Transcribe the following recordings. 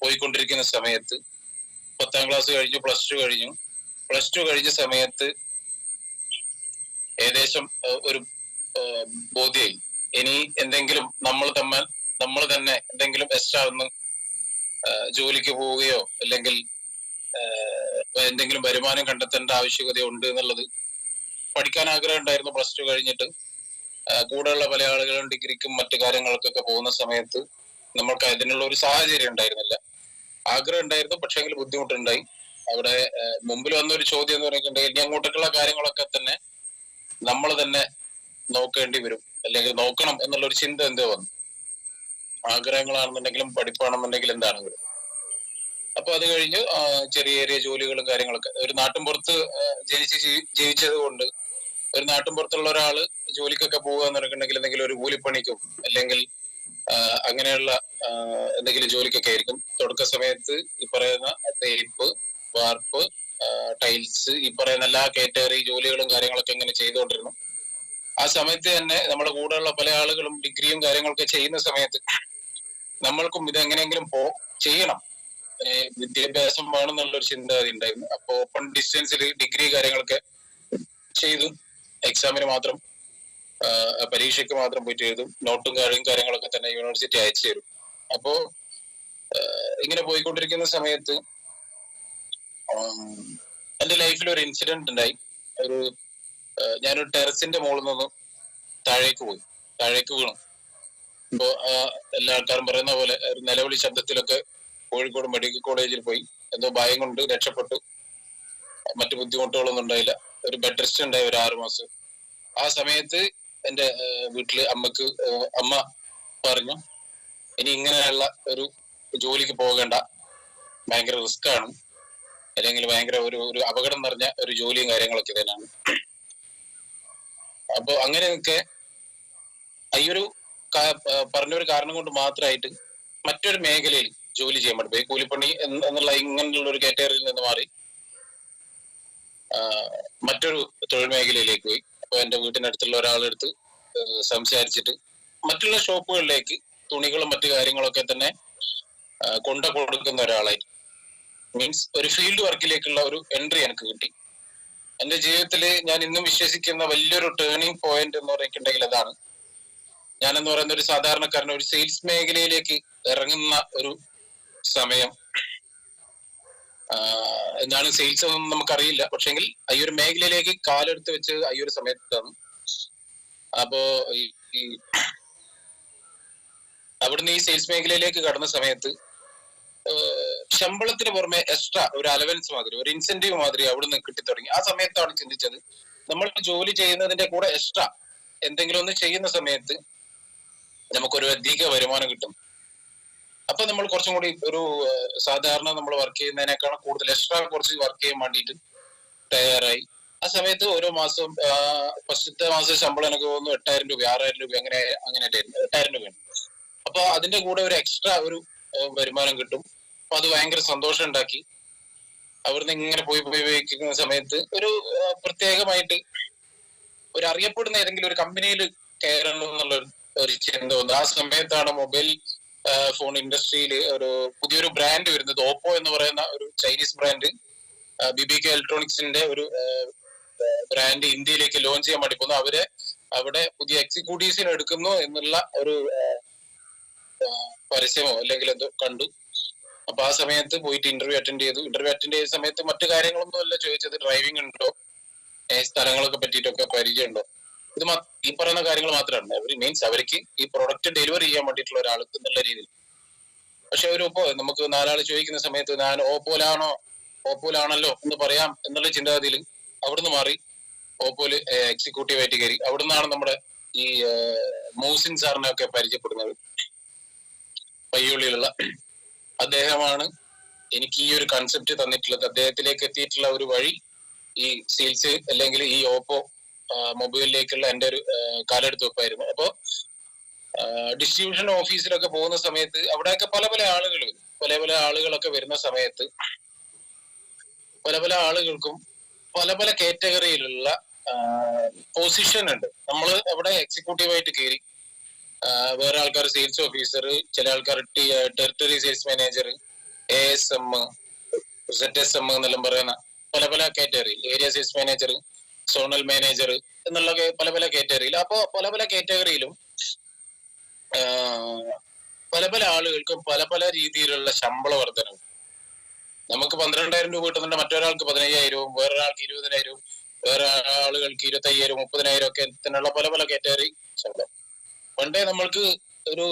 പോയിക്കൊണ്ടിരിക്കുന്ന സമയത്ത് 10ാം ക്ലാസ് കഴിഞ്ഞു, പ്ലസ് ടു കഴിഞ്ഞ സമയത്ത് ഏകദേശം ഒരു ബോധ്യമായി, ഇനി എന്തെങ്കിലും നമ്മൾ തന്നെ എന്തെങ്കിലും എക്സ്ട്രാ ഒന്ന് ജോലിക്ക് പോവുകയോ അല്ലെങ്കിൽ എന്തെങ്കിലും വരുമാനം കണ്ടെത്തേണ്ട ആവശ്യകതയുണ്ട് എന്നുള്ളത്. പഠിക്കാൻ ആഗ്രഹം ഉണ്ടായിരുന്നു. പ്ലസ് ടു കഴിഞ്ഞിട്ട് കൂടെയുള്ള പല ആളുകളും ഡിഗ്രിക്കും മറ്റു കാര്യങ്ങൾക്കൊക്കെ പോകുന്ന സമയത്ത് നമ്മൾക്ക് അതിനുള്ള ഒരു സാഹചര്യം ഉണ്ടായിരുന്നില്ല. ആഗ്രഹം ഉണ്ടായിരുന്നു, പക്ഷേങ്കിൽ ബുദ്ധിമുട്ടുണ്ടായി. അവിടെ മുമ്പിൽ വന്നൊരു ചോദ്യം എന്ന് പറഞ്ഞിട്ടുണ്ടെങ്കിൽ ഇനി അങ്ങോട്ടേക്കുള്ള കാര്യങ്ങളൊക്കെ തന്നെ നമ്മൾ തന്നെ നോക്കേണ്ടി വരും, അല്ലെങ്കിൽ നോക്കണം എന്നുള്ള ഒരു ചിന്ത എന്തോ വന്നു. ആഗ്രഹങ്ങളാണെന്നുണ്ടെങ്കിലും പഠിപ്പാണെന്നുണ്ടെങ്കിലും എന്താണെങ്കിലും. അപ്പൊ അത് കഴിഞ്ഞ് ചെറിയ ചെറിയ ജോലികളും കാര്യങ്ങളൊക്കെ, ഒരു നാട്ടിൻപുറത്ത് ജീവിച്ചത് കൊണ്ട് ഒരു നാട്ടിൻപുറത്തുള്ള ഒരാള് ജോലിക്കൊക്കെ പോകുക എന്ന് പറഞ്ഞിട്ടുണ്ടെങ്കിൽ എന്തെങ്കിലും ഒരു കൂലിപ്പണിക്കും അല്ലെങ്കിൽ അങ്ങനെയുള്ള എന്തെങ്കിലും ജോലിക്കൊക്കെ ആയിരിക്കും. തുടക്ക സമയത്ത് ഈ പറയുന്ന തേപ്പ്, വാർപ്പ്, ടൈൽസ്, ഈ പറയുന്ന എല്ലാ കാറ്റഗറി ജോലികളും കാര്യങ്ങളൊക്കെ ഇങ്ങനെ ചെയ്തുകൊണ്ടിരുന്നു. ആ സമയത്ത് തന്നെ നമ്മുടെ കൂടെയുള്ള പല ആളുകളും ഡിഗ്രിയും കാര്യങ്ങളൊക്കെ ചെയ്യുന്ന സമയത്ത് നമ്മൾക്കും ഇതെങ്ങനെയെങ്കിലും ചെയ്യണം, വിദ്യാഭ്യാസം വേണമെന്നുള്ളൊരു ചിന്താഗതി ഉണ്ടായിരുന്നു. അപ്പൊ ഓപ്പൺ ഡിസ്റ്റൻസിൽ ഡിഗ്രി കാര്യങ്ങളൊക്കെ ചെയ്തു. എക്സാമിന് മാത്രം, പരീക്ഷയ്ക്ക് മാത്രം പോയിട്ട് എഴുതും. നോട്ടും കാര്യങ്ങളൊക്കെ തന്നെ യൂണിവേഴ്സിറ്റി അയച്ചു തരും. അപ്പോ ഇങ്ങനെ പോയിക്കൊണ്ടിരിക്കുന്ന സമയത്ത് എന്റെ ലൈഫിൽ ഒരു ഇൻസിഡന്റ് ഉണ്ടായി. ഞാനൊരു ടെറസിന്റെ മുകളിൽ നിന്ന് താഴേക്ക് വീണു. ഇപ്പോ എല്ലാ ആൾക്കാരും പറയുന്ന പോലെ ഒരു നിലവിളി ശബ്ദത്തിലൊക്കെ കോഴിക്കോട് മെഡിക്കൽ കോളേജിൽ പോയി. എന്തോ ഭയം കൊണ്ട് രക്ഷപ്പെട്ടു. മറ്റു ബുദ്ധിമുട്ടുകളൊന്നും ഉണ്ടായില്ല. ഒരു ബെഡ് റെസ്റ്റ് ഉണ്ടായി ഒരു 6 മാസം. ആ സമയത്ത് എന്റെ വീട്ടില് അമ്മ പറഞ്ഞു, ഇനി ഇങ്ങനെയുള്ള ഒരു ജോലിക്ക് പോകേണ്ട, ഭയങ്കര റിസ്ക് ആണ്, അല്ലെങ്കിൽ ഭയങ്കര ഒരു അപകടം നിറഞ്ഞ ഒരു ജോലിയും കാര്യങ്ങളൊക്കെ തന്നെയാണ്. അപ്പൊ അങ്ങനെയൊക്കെ ഈ ഒരു പറഞ്ഞൊരു കാരണം കൊണ്ട് മാത്രമായിട്ട് മറ്റൊരു മേഖലയിൽ ജോലി ചെയ്യാൻ പറ്റും. കൂലിപ്പണി എന്നുള്ള ഇങ്ങനെയുള്ള ഒരു കാറ്റഗറിയിൽ നിന്ന് മാറി മറ്റൊരു തൊഴിൽ മേഖലയിലേക്ക് പോയി. അപ്പൊ എന്റെ വീട്ടിനടുത്തുള്ള ഒരാളെടുത്ത് സംസാരിച്ചിട്ട് മറ്റുള്ള ഷോപ്പുകളിലേക്ക് തുണികളും മറ്റു കാര്യങ്ങളൊക്കെ തന്നെ കൊണ്ടു കൊടുക്കുന്ന ഒരാളായി, മീൻസ് ഒരു ഫീൽഡ് വർക്കിലേക്കുള്ള ഒരു എൻട്രി എനിക്ക് കിട്ടി. എന്റെ ജീവിതത്തിൽ ഞാൻ ഇന്നും വിശ്വസിക്കുന്ന വലിയൊരു ടേണിംഗ് പോയിന്റ് എന്ന് പറഞ്ഞിട്ടുണ്ടെങ്കിൽ അതാണ്. ഞാനെന്ന് പറയുന്ന ഒരു സാധാരണക്കാരൻ ഒരു സെയിൽസ് മേഖലയിലേക്ക് ഇറങ്ങുന്ന ഒരു സമയം. എന്താണ് സെയിൽസ് ഒന്നും നമുക്കറിയില്ല, പക്ഷെങ്കിൽ ഈ ഒരു മേഖലയിലേക്ക് കാലെടുത്ത് വെച്ചത് ഈ ഒരു സമയത്താണ്. അപ്പോ അവിടുന്ന് ഈ സെയിൽസ് മേഖലയിലേക്ക് കടന്ന സമയത്ത് ശമ്പളത്തിന് പുറമെ എക്സ്ട്രാ ഒരു അലവൻസ് മാതിരി, ഒരു ഇൻസെന്റീവ് മാതിരി അവിടുന്ന് കിട്ടിത്തുടങ്ങി. ആ സമയത്താണ് ചിന്തിച്ചത്, നമ്മൾ ജോലി ചെയ്യുന്നതിന്റെ കൂടെ എക്സ്ട്രാ എന്തെങ്കിലും ഒന്ന് ചെയ്യുന്ന സമയത്ത് നമുക്കൊരു അധിക വരുമാനം കിട്ടും. അപ്പൊ നമ്മൾ കുറച്ചും കൂടി ഒരു സാധാരണ നമ്മൾ വർക്ക് ചെയ്യുന്നതിനേക്കാളും കൂടുതൽ എക്സ്ട്രാ കുറച്ച് വർക്ക് ചെയ്യാൻ വേണ്ടിയിട്ട് തയ്യാറായി. ആ സമയത്ത് ഓരോ മാസം ഫസ്റ്റത്തെ മാസം ശമ്പളം എനിക്ക് തോന്നുന്നു 8000 രൂപ 6000 രൂപ അങ്ങനെ 8000 രൂപയാണ്. അപ്പൊ അതിന്റെ കൂടെ ഒരു എക്സ്ട്രാ ഒരു വരുമാനം കിട്ടും. അപ്പൊ അത് ഭയങ്കര സന്തോഷം ഉണ്ടാക്കി. അവിടുന്ന് ഇങ്ങനെ പോയി വയ്ക്കുന്ന സമയത്ത് ഒരു പ്രത്യേകമായിട്ട് ഒരു അറിയപ്പെടുന്ന ഏതെങ്കിലും ഒരു കമ്പനിയിൽ കയറണം എന്നുള്ള ഒരു ചിന്ത വന്നു. ആ സമയത്താണ് മൊബൈൽ ഫോൺ ഇൻഡസ്ട്രിയിൽ ഒരു പുതിയൊരു ബ്രാൻഡ് വരുന്നത്. ഓപ്പോ എന്ന് പറയുന്ന ഒരു ചൈനീസ് ബ്രാൻഡ് BBK ഇലക്ട്രോണിക്സിന്റെ ഒരു ബ്രാൻഡ് ഇന്ത്യയിലേക്ക് ലോഞ്ച് ചെയ്യാൻ വേണ്ടി പോകുന്നു. അവിടെ പുതിയ എക്സിക്യൂട്ടീവ്സിനെ എടുക്കുന്നു എന്നുള്ള ഒരു പരസ്യമോ അല്ലെങ്കിൽ എന്തോ കണ്ടു. അപ്പൊ ആ സമയത്ത് പോയിട്ട് ഇന്റർവ്യൂ അറ്റൻഡ് ചെയ്ത സമയത്ത് മറ്റു കാര്യങ്ങളൊന്നും അല്ല ചോദിച്ചത്, ഡ്രൈവിംഗ് ഉണ്ടോ, സ്ഥലങ്ങളൊക്കെ പറ്റിയിട്ടൊക്കെ പരിചയമുണ്ടോ, ഈ പറയുന്ന കാര്യങ്ങൾ മാത്രമാണ്. മീൻസ് അവർക്ക് ഈ പ്രൊഡക്റ്റ് ഡെലിവറി ചെയ്യാൻ വേണ്ടിയിട്ടുള്ള ഒരാൾ എന്നുള്ള രീതിയിൽ. പക്ഷെ നമുക്ക് 4 ആൾ ചോദിക്കുന്ന സമയത്ത് ഞാൻ ഓപ്പോലാണല്ലോ എന്ന് പറയാം എന്നുള്ള ചിന്താഗതിയിൽ അവിടുന്ന് മാറി ഓപ്പോല് എക്സിക്യൂട്ടീവ് ആയിട്ട് കയറി. അവിടുന്നാണ് നമ്മുടെ ഈ മൂസിൻ സാറിനെ ഒക്കെ പരിചയപ്പെടുന്നത്. പയ്യോളിയിലുള്ള അദ്ദേഹമാണ് എനിക്ക് ഈ ഒരു കൺസെപ്റ്റ് തന്നിട്ടുള്ളത്. അദ്ദേഹത്തിലേക്ക് എത്തിയിട്ടുള്ള ഒരു വഴി ഈ സെയിൽസ് അല്ലെങ്കിൽ ഈ ഓപ്പോ മൊബൈലിലേക്കുള്ള എൻ്റെ ഒരു കാലെടുത്ത് വെപ്പായിരുന്നു. അപ്പോ ഡിസ്ട്രിബ്യൂഷൻ ഓഫീസിലൊക്കെ പോകുന്ന സമയത്ത് അവിടെയൊക്കെ പല ആളുകളൊക്കെ വരുന്ന സമയത്ത് പല ആളുകൾക്കും പല കാറ്റഗറിയിലുള്ള പൊസിഷൻ ഉണ്ട്. നമ്മൾ അവിടെ എക്സിക്യൂട്ടീവായിട്ട് കയറി, വേറെ ആൾക്കാർ സെയിൽസ് ഓഫീസർ, ചില ആൾക്കാർ territory sales manager, ASM, ZSM എന്നെല്ലാം പറയുന്ന പല പല കാറ്റഗറിയിൽ, area sales manager, zonal manager എന്നുള്ള പല പല കാറ്റഗറിയിൽ. അപ്പോൾ പല പല കാറ്റഗറിയിലും പല പല ആളുകൾക്കും പല പല രീതിയിലുള്ള ശമ്പള വർധനവ്. നമുക്ക് 12,000 രൂപ കിട്ടുന്നുണ്ട്, മറ്റൊരാൾക്ക് 15,000, വേറൊരാൾക്ക് 20,000, വേറെ ആളുകൾക്ക് 25,000, 30,000 ഒക്കെ തന്നെയുള്ള പല പല കാറ്റഗറി ശമ്പളം. പണ്ടേ നമ്മൾക്ക് ഒരു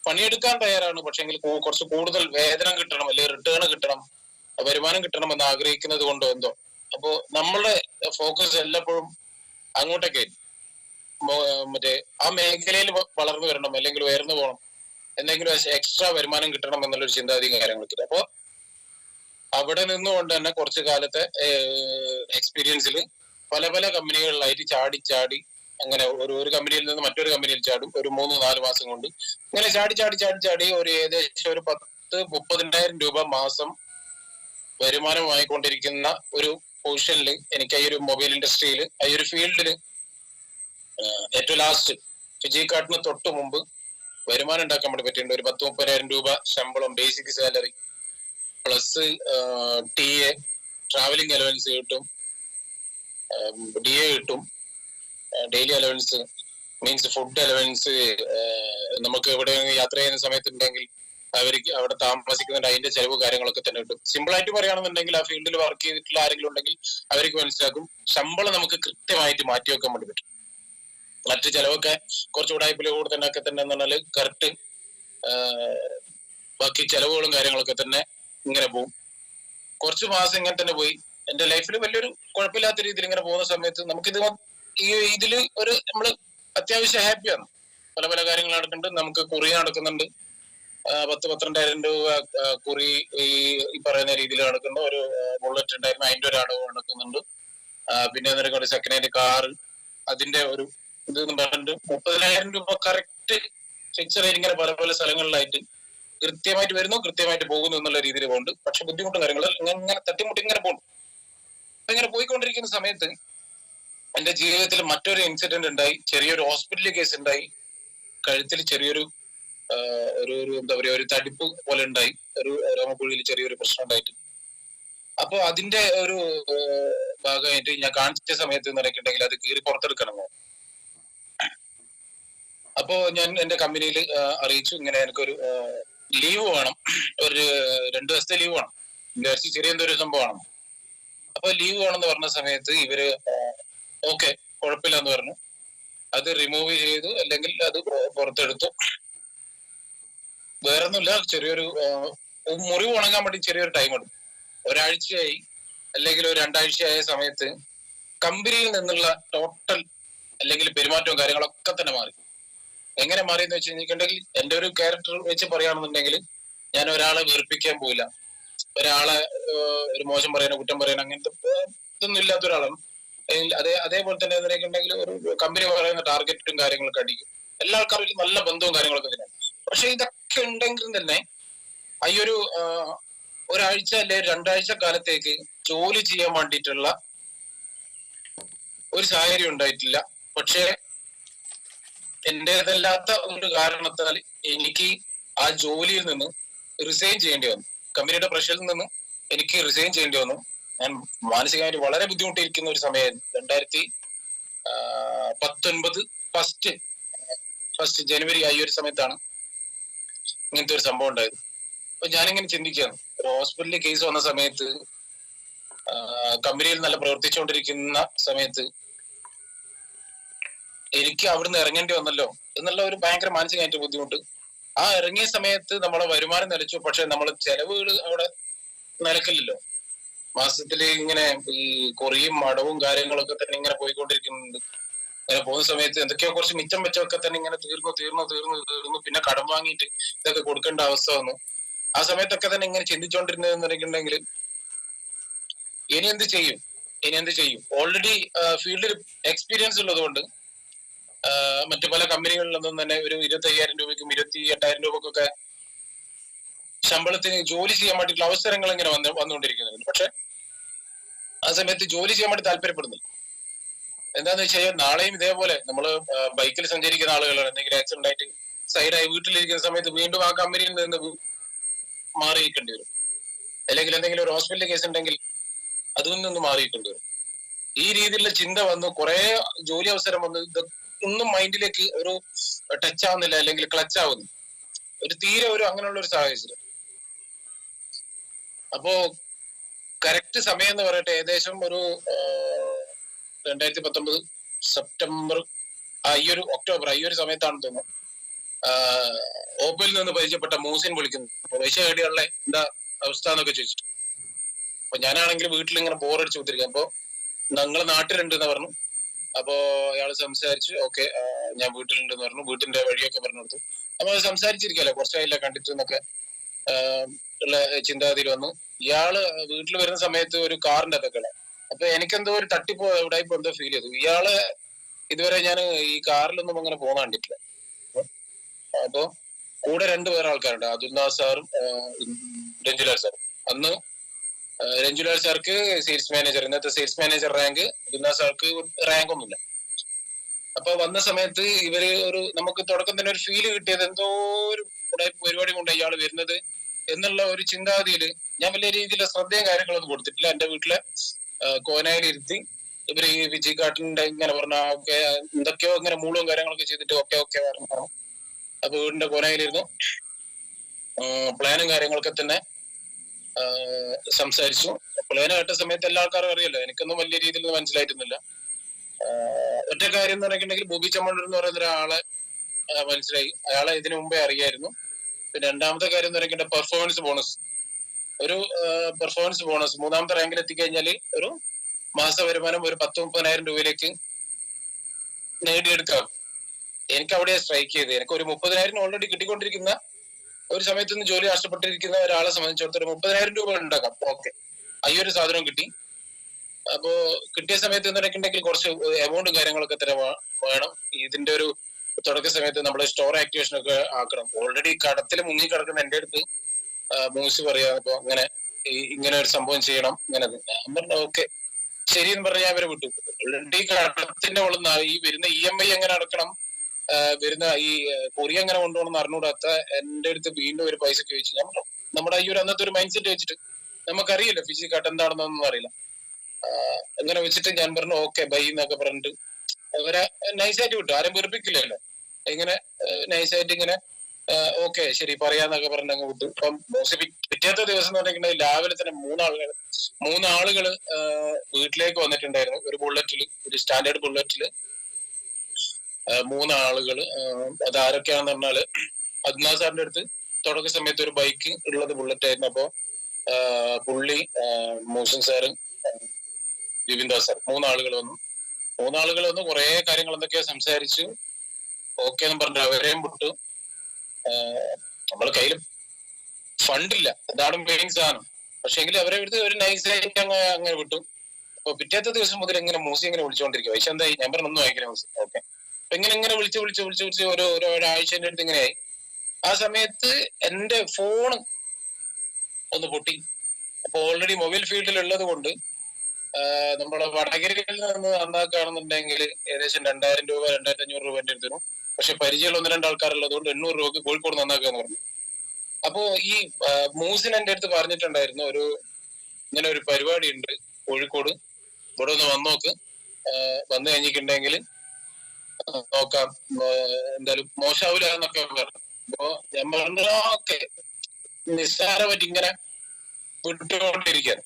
പണിയെടുക്കാൻ തയ്യാറാണ്, പക്ഷെങ്കിൽ കുറച്ച് കൂടുതൽ വേതനം കിട്ടണം, അല്ലെങ്കിൽ റിട്ടേൺ കിട്ടണം, വരുമാനം കിട്ടണം എന്ന് ആഗ്രഹിക്കുന്നത് കൊണ്ടോ എന്തോ. അപ്പോ നമ്മളുടെ ഫോക്കസ് എല്ലാപ്പോഴും അങ്ങോട്ടൊക്കെ മറ്റേ ആ മേഖലയിൽ വളർന്നു വരണം, അല്ലെങ്കിൽ ഉയർന്നു പോകണം, എന്തെങ്കിലും എക്സ്ട്രാ വരുമാനം കിട്ടണം എന്നുള്ളൊരു ചിന്താഗതിയും കാര്യങ്ങളൊക്കെ. അപ്പോ അവിടെ നിന്നുകൊണ്ട് തന്നെ കുറച്ചു കാലത്തെ എക്സ്പീരിയൻസിൽ പല പല കമ്പനികളിലായിട്ട് ചാടി ചാടി അങ്ങനെ ഒരു കമ്പനിയിൽ നിന്ന് മറ്റൊരു കമ്പനിയിൽ ചാടും. ഒരു 3-4 മാസം കൊണ്ട് ഇങ്ങനെ ചാടി ചാടി ചാടി ചാടി ഒരു ഏകദേശം ഒരു 10,000-30,000 രൂപ മാസം വരുമാനമായിക്കൊണ്ടിരിക്കുന്ന ഒരു പൊസിഷനിൽ എനിക്ക് ഈ ഒരു മൊബൈൽ ഇൻഡസ്ട്രിയിൽ, ഈ ഒരു ഫീൽഡിൽ ഏറ്റവും ലാസ്റ്റ് ഫിജി കാർഡിന് തൊട്ട് മുമ്പ് വരുമാനം ഉണ്ടാക്കാൻ വേണ്ടി പറ്റിയിട്ടുണ്ട്. ഒരു 10,000-30,000 രൂപ ശമ്പളം, basic salary plus TA, travelling allowance കിട്ടും, DA കിട്ടും, daily allowance means food allowance. നമുക്ക് എവിടെ യാത്ര ചെയ്യുന്ന സമയത്തുണ്ടെങ്കിൽ അവർക്ക് അവിടെ താമസിക്കുന്നുണ്ട്, അതിന്റെ ചെലവ് കാര്യങ്ങളൊക്കെ തന്നെ കിട്ടും. സിമ്പിൾ ആയിട്ട് പറയുകയാണെന്നുണ്ടെങ്കിൽ ആ ഫീൽഡിൽ വർക്ക് ചെയ്തിട്ടുള്ള ആരെങ്കിലും ഉണ്ടെങ്കിൽ അവർക്ക് മനസ്സിലാക്കും, ശമ്പളം നമുക്ക് കൃത്യമായിട്ട് മാറ്റി വെക്കാൻ വേണ്ടി പറ്റും. മറ്റു ചെലവൊക്കെ കുറച്ചുകൂടെ കൂടെ തന്നെ ഒക്കെ തന്നെ എന്ന് പറഞ്ഞാൽ കറക്റ്റ് ബാക്കി ചെലവുകളും കാര്യങ്ങളൊക്കെ തന്നെ ഇങ്ങനെ പോകും. കുറച്ച് മാസം ഇങ്ങനെ തന്നെ പോയി. എന്റെ ലൈഫിൽ വലിയൊരു കുഴപ്പമില്ലാത്ത രീതിയിൽ ഇങ്ങനെ പോകുന്ന സമയത്ത് നമുക്കിത് ഇതില് ഒരു നമ്മള് അത്യാവശ്യം ഹാപ്പിയാണ്. പല പല കാര്യങ്ങൾ നടക്കുന്നുണ്ട്. നമുക്ക് കുറി നടക്കുന്നുണ്ട്, 10,000-12,000 രൂപ കുറി ഈ പറയുന്ന രീതിയിൽ നടക്കുന്ന ഒരു ബുള്ളറ്റ് ഉണ്ടായിരുന്നു, അതിന്റെ ഒരു അടവ് നടക്കുന്നുണ്ട്. പിന്നെ നിനക്ക് സെക്കൻഡ് ഹാൻഡ് കാറ്, അതിന്റെ ഒരു ഇത് പറഞ്ഞിട്ട് 30,000 രൂപ കറക്റ്റ് ഫിക്സർ ആയിട്ട് ഇങ്ങനെ പല പല സ്ഥലങ്ങളിലായിട്ട് കൃത്യമായിട്ട് വരുന്നു, കൃത്യമായിട്ട് പോകുന്നു എന്നുള്ള രീതിയിൽ പോകുന്നുണ്ട്. പക്ഷെ ബുദ്ധിമുട്ടും കാര്യങ്ങൾ ഇങ്ങനെ തട്ടിമുട്ടി ഇങ്ങനെ പോകുന്നു. അപ്പൊ ഇങ്ങനെ പോയിക്കൊണ്ടിരിക്കുന്ന സമയത്ത് എന്റെ ജീവിതത്തിൽ മറ്റൊരു ഇൻസിഡന്റ് ഉണ്ടായി. ചെറിയൊരു ഹോസ്പിറ്റൽ കേസ് ഉണ്ടായി. കഴുത്തിൽ ചെറിയൊരു ഒരു എന്താ പറയുക, ഒരു തടിപ്പ് പോലെ ഉണ്ടായി, ഒരു രോമക്കുഴിയിൽ ചെറിയൊരു പ്രശ്നം ഉണ്ടായിട്ട്. അപ്പൊ അതിന്റെ ഒരു ഭാഗമായിട്ട് ഞാൻ കാണിച്ച സമയത്ത് നിറയ്ക്കുണ്ടെങ്കിൽ അത് കീറി പുറത്തെടുക്കണം. അപ്പോ ഞാൻ എന്റെ കമ്പനിയിൽ അറിയിച്ചു, ഇങ്ങനെ എനിക്കൊരു ലീവ് വേണം, ഒരു 2 ദിവസത്തെ ലീവ് വേണം, വിചാരിച്ച് ചെറിയ എന്തൊരു സംഭവമാണ്. അപ്പൊ ലീവ് വേണമെന്ന് പറഞ്ഞ സമയത്ത് ഇവര് ഓക്കെ കുഴപ്പമില്ല എന്ന് പറഞ്ഞു. അത് റിമൂവ് ചെയ്തു, അല്ലെങ്കിൽ അത് പുറത്തെടുത്തു. വേറൊന്നുമില്ല, ചെറിയൊരു മുറിവ് ഉണങ്ങാൻ വേണ്ടി ചെറിയൊരു ടൈം എടുക്കും. ഒരാഴ്ചയായി അല്ലെങ്കിൽ ഒരു 2 ആഴ്ചയായ സമയത്ത് കമ്പനിയിൽ നിന്നുള്ള ടോട്ടൽ അല്ലെങ്കിൽ പെരുമാറ്റവും കാര്യങ്ങളൊക്കെ തന്നെ മാറി. എങ്ങനെ മാറി എന്ന് വെച്ച് കഴിഞ്ഞിട്ടുണ്ടെങ്കിൽ, എന്റെ ഒരു ക്യാരക്ടർ വെച്ച് പറയുകയാണെന്നുണ്ടെങ്കിൽ ഞാൻ ഒരാളെ വെറുപ്പിക്കാൻ പോയില്ല, ഒരാളെ ഒരു മോശം പറയാനോ കുറ്റം പറയാനോ അങ്ങനത്തെ ഇതൊന്നും ഇല്ലാത്ത ഒരാളാണ്. അതേപോലെ തന്നെ എന്തെങ്കിലും ഒരു കമ്പനി പറയുന്ന ടാർഗറ്റും കാര്യങ്ങളൊക്കെ അടിക്കും. എല്ലാ ആൾക്കാരും നല്ല ബന്ധവും കാര്യങ്ങളൊക്കെ തന്നെയാണ്. പക്ഷെ ഇതൊക്കെ ഉണ്ടെങ്കിൽ തന്നെ ഈ ഒരു ഒരാഴ്ച അല്ലെങ്കിൽ 2 ആഴ്ച കാലത്തേക്ക് ജോലി ചെയ്യാൻ വേണ്ടിയിട്ടുള്ള ഒരു സാഹചര്യം ഉണ്ടായിട്ടില്ല. പക്ഷെ എന്റേതല്ലാത്ത ഒരു കാരണത്താൽ എനിക്ക് ആ ജോലിയിൽ നിന്ന് റിസൈൻ ചെയ്യേണ്ടി വന്നു. കമ്പനിയുടെ പ്രഷറിൽ നിന്ന് എനിക്ക് റിസൈൻ ചെയ്യേണ്ടി വന്നു. ഞാൻ മാനസികമായിട്ട് വളരെ ബുദ്ധിമുട്ടിയിരിക്കുന്ന ഒരു സമയമായിരുന്നു. 2019 ഫസ്റ്റ് ജനുവരി ഈ ഒരു സമയത്താണ് ഇങ്ങനത്തെ ഒരു സംഭവം ഉണ്ടായത്. അപ്പൊ ഞാനിങ്ങനെ ചിന്തിക്കുകയാണ്, ഒരു ഹോസ്പിറ്റലിൽ കേസ് വന്ന സമയത്ത്, കമ്പനിയിൽ നല്ല പ്രവർത്തിച്ചുകൊണ്ടിരിക്കുന്ന സമയത്ത് എനിക്ക് അവിടുന്ന് ഇറങ്ങേണ്ടി വന്നല്ലോ എന്നുള്ള ഒരു ഭയങ്കര മാനസികമായിട്ട് ബുദ്ധിമുട്ട്. ആ ഇറങ്ങിയ സമയത്ത് നമ്മളെ വരുമാനം നിലച്ചു, പക്ഷെ നമ്മളെ ചെലവുകൾ അവിടെ നിലക്കില്ലല്ലോ. മാസത്തില് ഇങ്ങനെ ഈ കൊറിയും അടവും കാര്യങ്ങളൊക്കെ തന്നെ ഇങ്ങനെ പോയിക്കൊണ്ടിരിക്കുന്നുണ്ട്. അങ്ങനെ പോകുന്ന സമയത്ത് എന്തൊക്കെയോ കുറച്ച് മിച്ചം വെച്ചൊക്കെ തന്നെ ഇങ്ങനെ തീർന്നു. പിന്നെ കടം വാങ്ങിയിട്ട് ഇതൊക്കെ കൊടുക്കേണ്ട അവസ്ഥ വന്നു. ആ സമയത്തൊക്കെ തന്നെ ഇങ്ങനെ ചിന്തിച്ചുകൊണ്ടിരുന്നതെന്നുണ്ടെങ്കിൽ ഇനി എന്ത് ചെയ്യും. ഓൾറെഡി ഫീൽഡിൽ എക്സ്പീരിയൻസ് ഉള്ളത് കൊണ്ട് മറ്റു പല കമ്പനികളിലൊന്നും തന്നെ ഒരു 25,000 രൂപയ്ക്കും 28,000 രൂപക്കൊക്കെ ശമ്പളത്തിന് ജോലി ചെയ്യാൻ വേണ്ടിയിട്ടുള്ള അവസരങ്ങൾ ഇങ്ങനെ വന്നുകൊണ്ടിരിക്കുന്നുണ്ട്. പക്ഷെ ആ സമയത്ത് ജോലി ചെയ്യാൻ വേണ്ടി താല്പര്യപ്പെടുന്നില്ല. എന്താന്ന് വെച്ച് കഴിഞ്ഞാൽ നാളെയും ഇതേപോലെ നമ്മള് ബൈക്കിൽ സഞ്ചരിക്കുന്ന ആളുകളാണ്, എന്തെങ്കിലും ആക്സിഡന്റ് ആയിട്ട് സൈഡായി വീട്ടിലിരിക്കുന്ന സമയത്ത് വീണ്ടും ആ കമ്പനിയിൽ നിന്ന് മാറി നിൽക്കേണ്ടി വരും. അല്ലെങ്കിൽ എന്തെങ്കിലും ഒരു ഹോസ്പിറ്റൽ കേസ് ഉണ്ടെങ്കിൽ അതിൽ നിന്ന് മാറിയിട്ടുണ്ട്. ഈ രീതിയിലുള്ള ചിന്ത വന്നു, കുറെ ജോലി അവസരം വന്നു, ഇതൊന്നും മൈൻഡിലേക്ക് ഒരു ടച്ച് ആവുന്നില്ല, അല്ലെങ്കിൽ ക്ലച്ച് ആവുന്നു ഒരു തീരെ ഒരു അങ്ങനെയുള്ള ഒരു സാഹചര്യം. അപ്പോ കറക്റ്റ് സമയം എന്ന് പറയട്ടെ, ഏകദേശം ഒരു 2019 സെപ്റ്റംബർ ഈ ഒരു ഒക്ടോബർ ഈ ഒരു സമയത്താണെന്ന് തോന്നുന്നു ഓപ്പയിൽ നിന്ന് പരിചയപ്പെട്ട മൂസിൻ വിളിക്കുന്നു. പൈസ എവിടെയുള്ള എന്താ അവസ്ഥ എന്നൊക്കെ ചോദിച്ചിട്ട്. അപ്പൊ ഞാനാണെങ്കിൽ വീട്ടിൽ ഇങ്ങനെ ബോറടിച്ച് കുത്തിരിക്കാം. അപ്പൊ ഞങ്ങൾ നാട്ടിലുണ്ട് എന്ന് പറഞ്ഞു. അപ്പോ അയാൾ സംസാരിച്ചു, ഓക്കെ ഞാൻ വീട്ടിലുണ്ടെന്ന് പറഞ്ഞു, വീട്ടിന്റെ വഴിയൊക്കെ പറഞ്ഞു കൊടുത്തു. അപ്പൊ അത് സംസാരിച്ചിരിക്കല്ലോ, കുറച്ചായില്ല കണ്ടിട്ട് എന്നൊക്കെ ഉള്ള ചിന്താഗതിയിൽ വന്നു. ഇയാള് വീട്ടിൽ വരുന്ന സമയത്ത് ഒരു കാറിന്റെ അതൊക്കെ. അപ്പൊ എനിക്കെന്തോ ഒരു തട്ടിപ്പോ എവിടെ എന്തോ ഫീൽ ചെയ്തു. ഇയാള് ഇതുവരെ ഞാൻ ഈ കാറിലൊന്നും അങ്ങനെ പോകാൻ കണ്ടിട്ടില്ല. അപ്പൊ കൂടെ രണ്ടുപേരെ ആൾക്കാരുണ്ട്, അതുൽനാഥ് സാറും രഞ്ജുലാൽ സാറും. അന്ന് രഞ്ജുലാൽ സാർക്ക് സെയിൽസ് മാനേജർ, ഇന്നത്തെ സെയിൽസ് മാനേജർ റാങ്ക്, അതുൽനാഥ് സാർക്ക് റാങ്ക് ഒന്നുമില്ല. അപ്പൊ വന്ന സമയത്ത് ഇവര് ഒരു നമുക്ക് തുടക്കം തന്നെ ഒരു ഫീല് കിട്ടിയത് എന്തോ ഒരു പരിപാടി കൊണ്ട് ഇയാൾ വരുന്നത് എന്നുള്ള ഒരു ചിന്താഗതിയിൽ ഞാൻ വലിയ രീതിയിലുള്ള ശ്രദ്ധയും കാര്യങ്ങളൊന്നും കൊടുത്തിട്ടില്ല. എന്റെ വീട്ടിലെ കോനായിലിരുത്തി ഇവര് ഈ വിജയ് ഇങ്ങനെ പറഞ്ഞ ഓക്കെ എന്തൊക്കെയോ ഇങ്ങനെ മൂളും കാര്യങ്ങളൊക്കെ ചെയ്തിട്ട് ഓക്കെ ഓക്കെ പറഞ്ഞു. അപ്പൊ വീടിന്റെ കോനായിലിരുന്നു പ്ലാനും കാര്യങ്ങളൊക്കെ തന്നെ സംസാരിച്ചു. പ്ലാൻ കേട്ട സമയത്ത് എല്ലാ ആൾക്കാരും അറിയല്ലോ, എനിക്കൊന്നും വലിയ രീതിയിൽ മനസ്സിലായിട്ടൊന്നുമില്ല. ഒറ്റ കാര്യം എന്ന് പറഞ്ഞിട്ടുണ്ടെങ്കിൽ ബോബി ചമ്മണ്ടൂർ എന്ന് പറയുന്ന ഒരാളെ മനസ്സിലായി, അയാളെ ഇതിനു മുമ്പേ അറിയായിരുന്നു. പിന്നെ രണ്ടാമത്തെ കാര്യം എന്ന് പറഞ്ഞിട്ടുണ്ടെങ്കിൽ പെർഫോമൻസ് ബോണസ്, ഒരു പെർഫോമൻസ് ബോണസ് മൂന്നാമത്തെ റാങ്കിൽ എത്തിക്കഴിഞ്ഞാല് ഒരു മാസ വരുമാനം ഒരു 10-30,000 രൂപയിലേക്ക് നേടിയെടുക്കാം. എനിക്ക് അവിടെ സ്ട്രൈക്ക് ചെയ്ത്, എനിക്ക് ഒരു 30,000 ഓൾറെഡി കിട്ടിക്കൊണ്ടിരിക്കുന്ന ഒരു സമയത്ത് നിന്ന് ജോലി നഷ്ടപ്പെട്ടിരിക്കുന്ന ഒരാളെ സംബന്ധിച്ചിടത്തോളം 30,000 രൂപ ഉണ്ടാക്കാം. ഓക്കെ, ഈ ഒരു സാധനം കിട്ടി. അപ്പോ കിട്ടിയ സമയത്ത് എന്ന് പറഞ്ഞിട്ടുണ്ടെങ്കിൽ കുറച്ച് എമൗണ്ടും കാര്യങ്ങളൊക്കെ തന്നെ വേണം. ഇതിന്റെ ഒരു തുടക്ക സമയത്ത് നമ്മുടെ സ്റ്റോർ ആക്ടിവേഷൻ ഒക്കെ ആക്കണം. ഓൾറെഡി കടത്തിൽ മുങ്ങി കിടക്കുന്ന എന്റെ അടുത്ത് മൂസി പറയാ, അപ്പൊ ഇങ്ങനെ ഒരു സംഭവം ചെയ്യണം, ഇങ്ങനെ. ഞാൻ പറഞ്ഞു ഓക്കെ ശരി എന്ന് പറഞ്ഞാൽ അവരെ വിട്ടു. ഓൾറെഡി കടത്തിന്റെ ഉള്ളുന്ന ഈ വരുന്ന EMI എങ്ങനെ അടക്കണം, വരുന്ന ഈ പൊറി എങ്ങനെ കൊണ്ടുപോകണം എന്ന് അറിഞ്ഞുകൂടാത്ത എന്റെ അടുത്ത് വീണ്ടും ഒരു പൈസ ചോദിച്ചു. നമ്മുടെ ഈ ഒരു അന്നത്തെ ഒരു മൈൻഡ് സെറ്റ് വെച്ചിട്ട് നമുക്കറിയില്ല ഫിസിക്കൽ കട്ട് എന്താണെന്നൊന്നും അറിയില്ല. അങ്ങനെ വെച്ചിട്ട് ഞാൻ പറഞ്ഞു ഓക്കെ ബൈ എന്നൊക്കെ പറഞ്ഞിട്ട് അവരെ നൈസായിട്ട് വിട്ടു. ആരും വെറുപ്പിക്കില്ലല്ലോ, ഇങ്ങനെ നൈസായിട്ട് ഇങ്ങനെ ഓക്കെ ശരി പറയാന്നൊക്കെ പറഞ്ഞിട്ട് അങ്ങ് വിട്ടു. ഇപ്പം പിറ്റേത്തെ ദിവസം എന്ന് പറഞ്ഞിട്ടുണ്ടെങ്കിൽ രാവിലെ തന്നെ മൂന്നാളുകള് വീട്ടിലേക്ക് വന്നിട്ടുണ്ടായിരുന്നു. ഒരു ബുള്ളറ്റില്, ഒരു സ്റ്റാൻഡേർഡ് ബുള്ളറ്റില് 3 ആളുകള്. അത് ആരൊക്കെയാണെന്ന് പറഞ്ഞാല് അദ്നാ സാറിന്റെ അടുത്ത് തുടക്ക സമയത്ത് ഒരു ബൈക്ക് ഉള്ളത് ബുള്ളറ്റ് ആയിരുന്നു. അപ്പോ പുള്ളി, മോഹൻ സാറ്, വിപിൻദാസ് സാർ, 3 ആളുകൾ വന്നു. കുറെ കാര്യങ്ങൾ എന്തൊക്കെയോ സംസാരിച്ചു. ഓക്കെ എന്ന് പറഞ്ഞിട്ട് അവരെയും വിട്ടു. നമ്മളെ കയ്യിൽ ഫണ്ടില്ല, അതാണ് മെയിൻ സാധനം. പക്ഷെ എങ്കിലും അവരെ എടുത്ത് ഒരു നൈസായിട്ട് അങ്ങനെ വിട്ടു. അപ്പൊ പിറ്റേത്തെ ദിവസം മുതൽ ഇങ്ങനെ മൂസി ഇങ്ങനെ വിളിച്ചുകൊണ്ടിരിക്കും. പക്ഷെ എന്തായി, ഞാൻ പറഞ്ഞു ഒന്നും വായിക്കില്ല മൂസി. ഓക്കെ, അപ്പൊ ഇങ്ങനെ വിളിച്ച് ഒരാഴ്ചന്റെ അടുത്ത് ഇങ്ങനെയായി. ആ സമയത്ത് എന്റെ ഫോൺ ഒന്ന് പൊട്ടി. അപ്പൊ ഓൾറെഡി മൊബൈൽ ഫീൽഡിൽ ഉള്ളത് കൊണ്ട് നമ്മുടെ വടകരയിൽ നിന്ന് നന്നാക്കുകയാണെന്നുണ്ടെങ്കിൽ ഏകദേശം 2,000 രൂപ 2,500 രൂപ എന്റെ അടുത്തിനും. പക്ഷെ പരിചയമുള്ള 1-2 ആൾക്കാരുള്ളത് കൊണ്ട് 800 രൂപക്ക് കോഴിക്കോട് നന്നാക്കുക എന്ന് പറഞ്ഞു. അപ്പോ ഈ മൂസിൻ എന്റെ അടുത്ത് പറഞ്ഞിട്ടുണ്ടായിരുന്നു, ഇങ്ങനെ ഒരു പരിപാടി ഉണ്ട് കോഴിക്കോട്, ഇവിടെ ഒന്ന് വന്നോക്ക്, വന്നു കഴിഞ്ഞിട്ടുണ്ടെങ്കിൽ നോക്കാം, എന്തായാലും മോശാവൂല എന്നൊക്കെ പറഞ്ഞു. അപ്പോ ഞാൻ പറഞ്ഞു ഓക്കെ, നിസ്സാരമായിട്ട് ഇങ്ങനെ വിട്ടുകൊണ്ടിരിക്കുകയാണ്.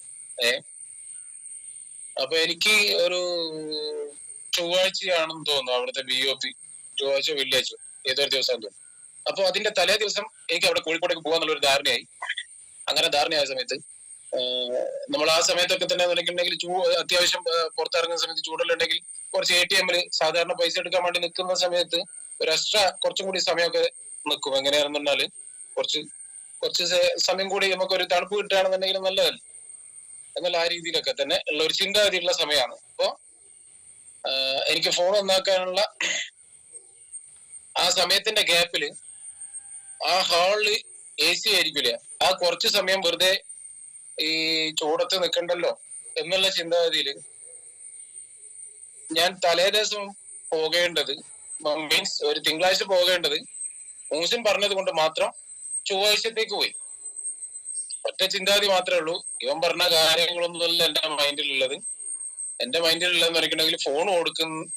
അപ്പൊ എനിക്ക് ഒരു ചൊവ്വാഴ്ചയാണെന്ന് തോന്നുന്നു അവിടുത്തെ BOP, ചൊവ്വാഴ്ച വെള്ളിയാഴ്ച ഏതൊരു ദിവസം തോന്നുന്നു. അപ്പൊ അതിന്റെ തലേ ദിവസം എനിക്ക് അവിടെ കോഴിക്കോടേക്ക് പോകാന്നുള്ളൊരു ധാരണയായി. അങ്ങനെ ധാരണയായ സമയത്ത് നമ്മൾ ആ സമയത്തൊക്കെ തന്നെ നിൽക്കുന്നുണ്ടെങ്കിൽ അത്യാവശ്യം പുറത്തിറങ്ങുന്ന സമയത്ത് ചൂടലുണ്ടെങ്കിൽ കുറച്ച് ATM-ൽ സാധാരണ പൈസ എടുക്കാൻ വേണ്ടി നിൽക്കുന്ന സമയത്ത് ഒരു എക്സ്ട്രാ കുറച്ചും കൂടി സമയമൊക്കെ നിൽക്കും. എങ്ങനെയാണെന്ന് പറഞ്ഞാല് കുറച്ച് സമയം കൂടി നമുക്ക് ഒരു തണുപ്പ് കിട്ടുകയാണെന്നുണ്ടെങ്കിൽ നല്ലതല്ല എന്നുള്ള ആ രീതിയിലൊക്കെ തന്നെ ഉള്ള ഒരു ചിന്താഗതിയുള്ള സമയമാണ്. അപ്പോ എനിക്ക് ഫോൺ ഒന്നാക്കാനുള്ള ആ സമയത്തിന്റെ ഗ്യാപ്പില് ആ ഹാളില് AC ആയിരിക്കില്ല, ആ കുറച്ച് സമയം വെറുതെ ഈ ചൂടത്ത് നിൽക്കണ്ടല്ലോ എന്നുള്ള ചിന്താഗതിയില് ഞാൻ തലേ ദിവസം പോകേണ്ടത്, മീൻസ് ഒരു തിങ്കളാഴ്ച പോകേണ്ടത് മൂസിൻ പറഞ്ഞത് കൊണ്ട് മാത്രം ചൊവ്വാഴ്ചത്തേക്ക് പോയി. ഒറ്റ ചിന്താഗതി മാത്രമേ ഉള്ളൂ. ഇവൻ പറഞ്ഞ കാര്യങ്ങളൊന്നുമല്ല എന്റെ മൈൻഡിലുള്ളത്. എന്റെ മൈൻഡിലുള്ളതെന്ന് പറഞ്ഞിട്ടുണ്ടെങ്കിൽ ഫോൺ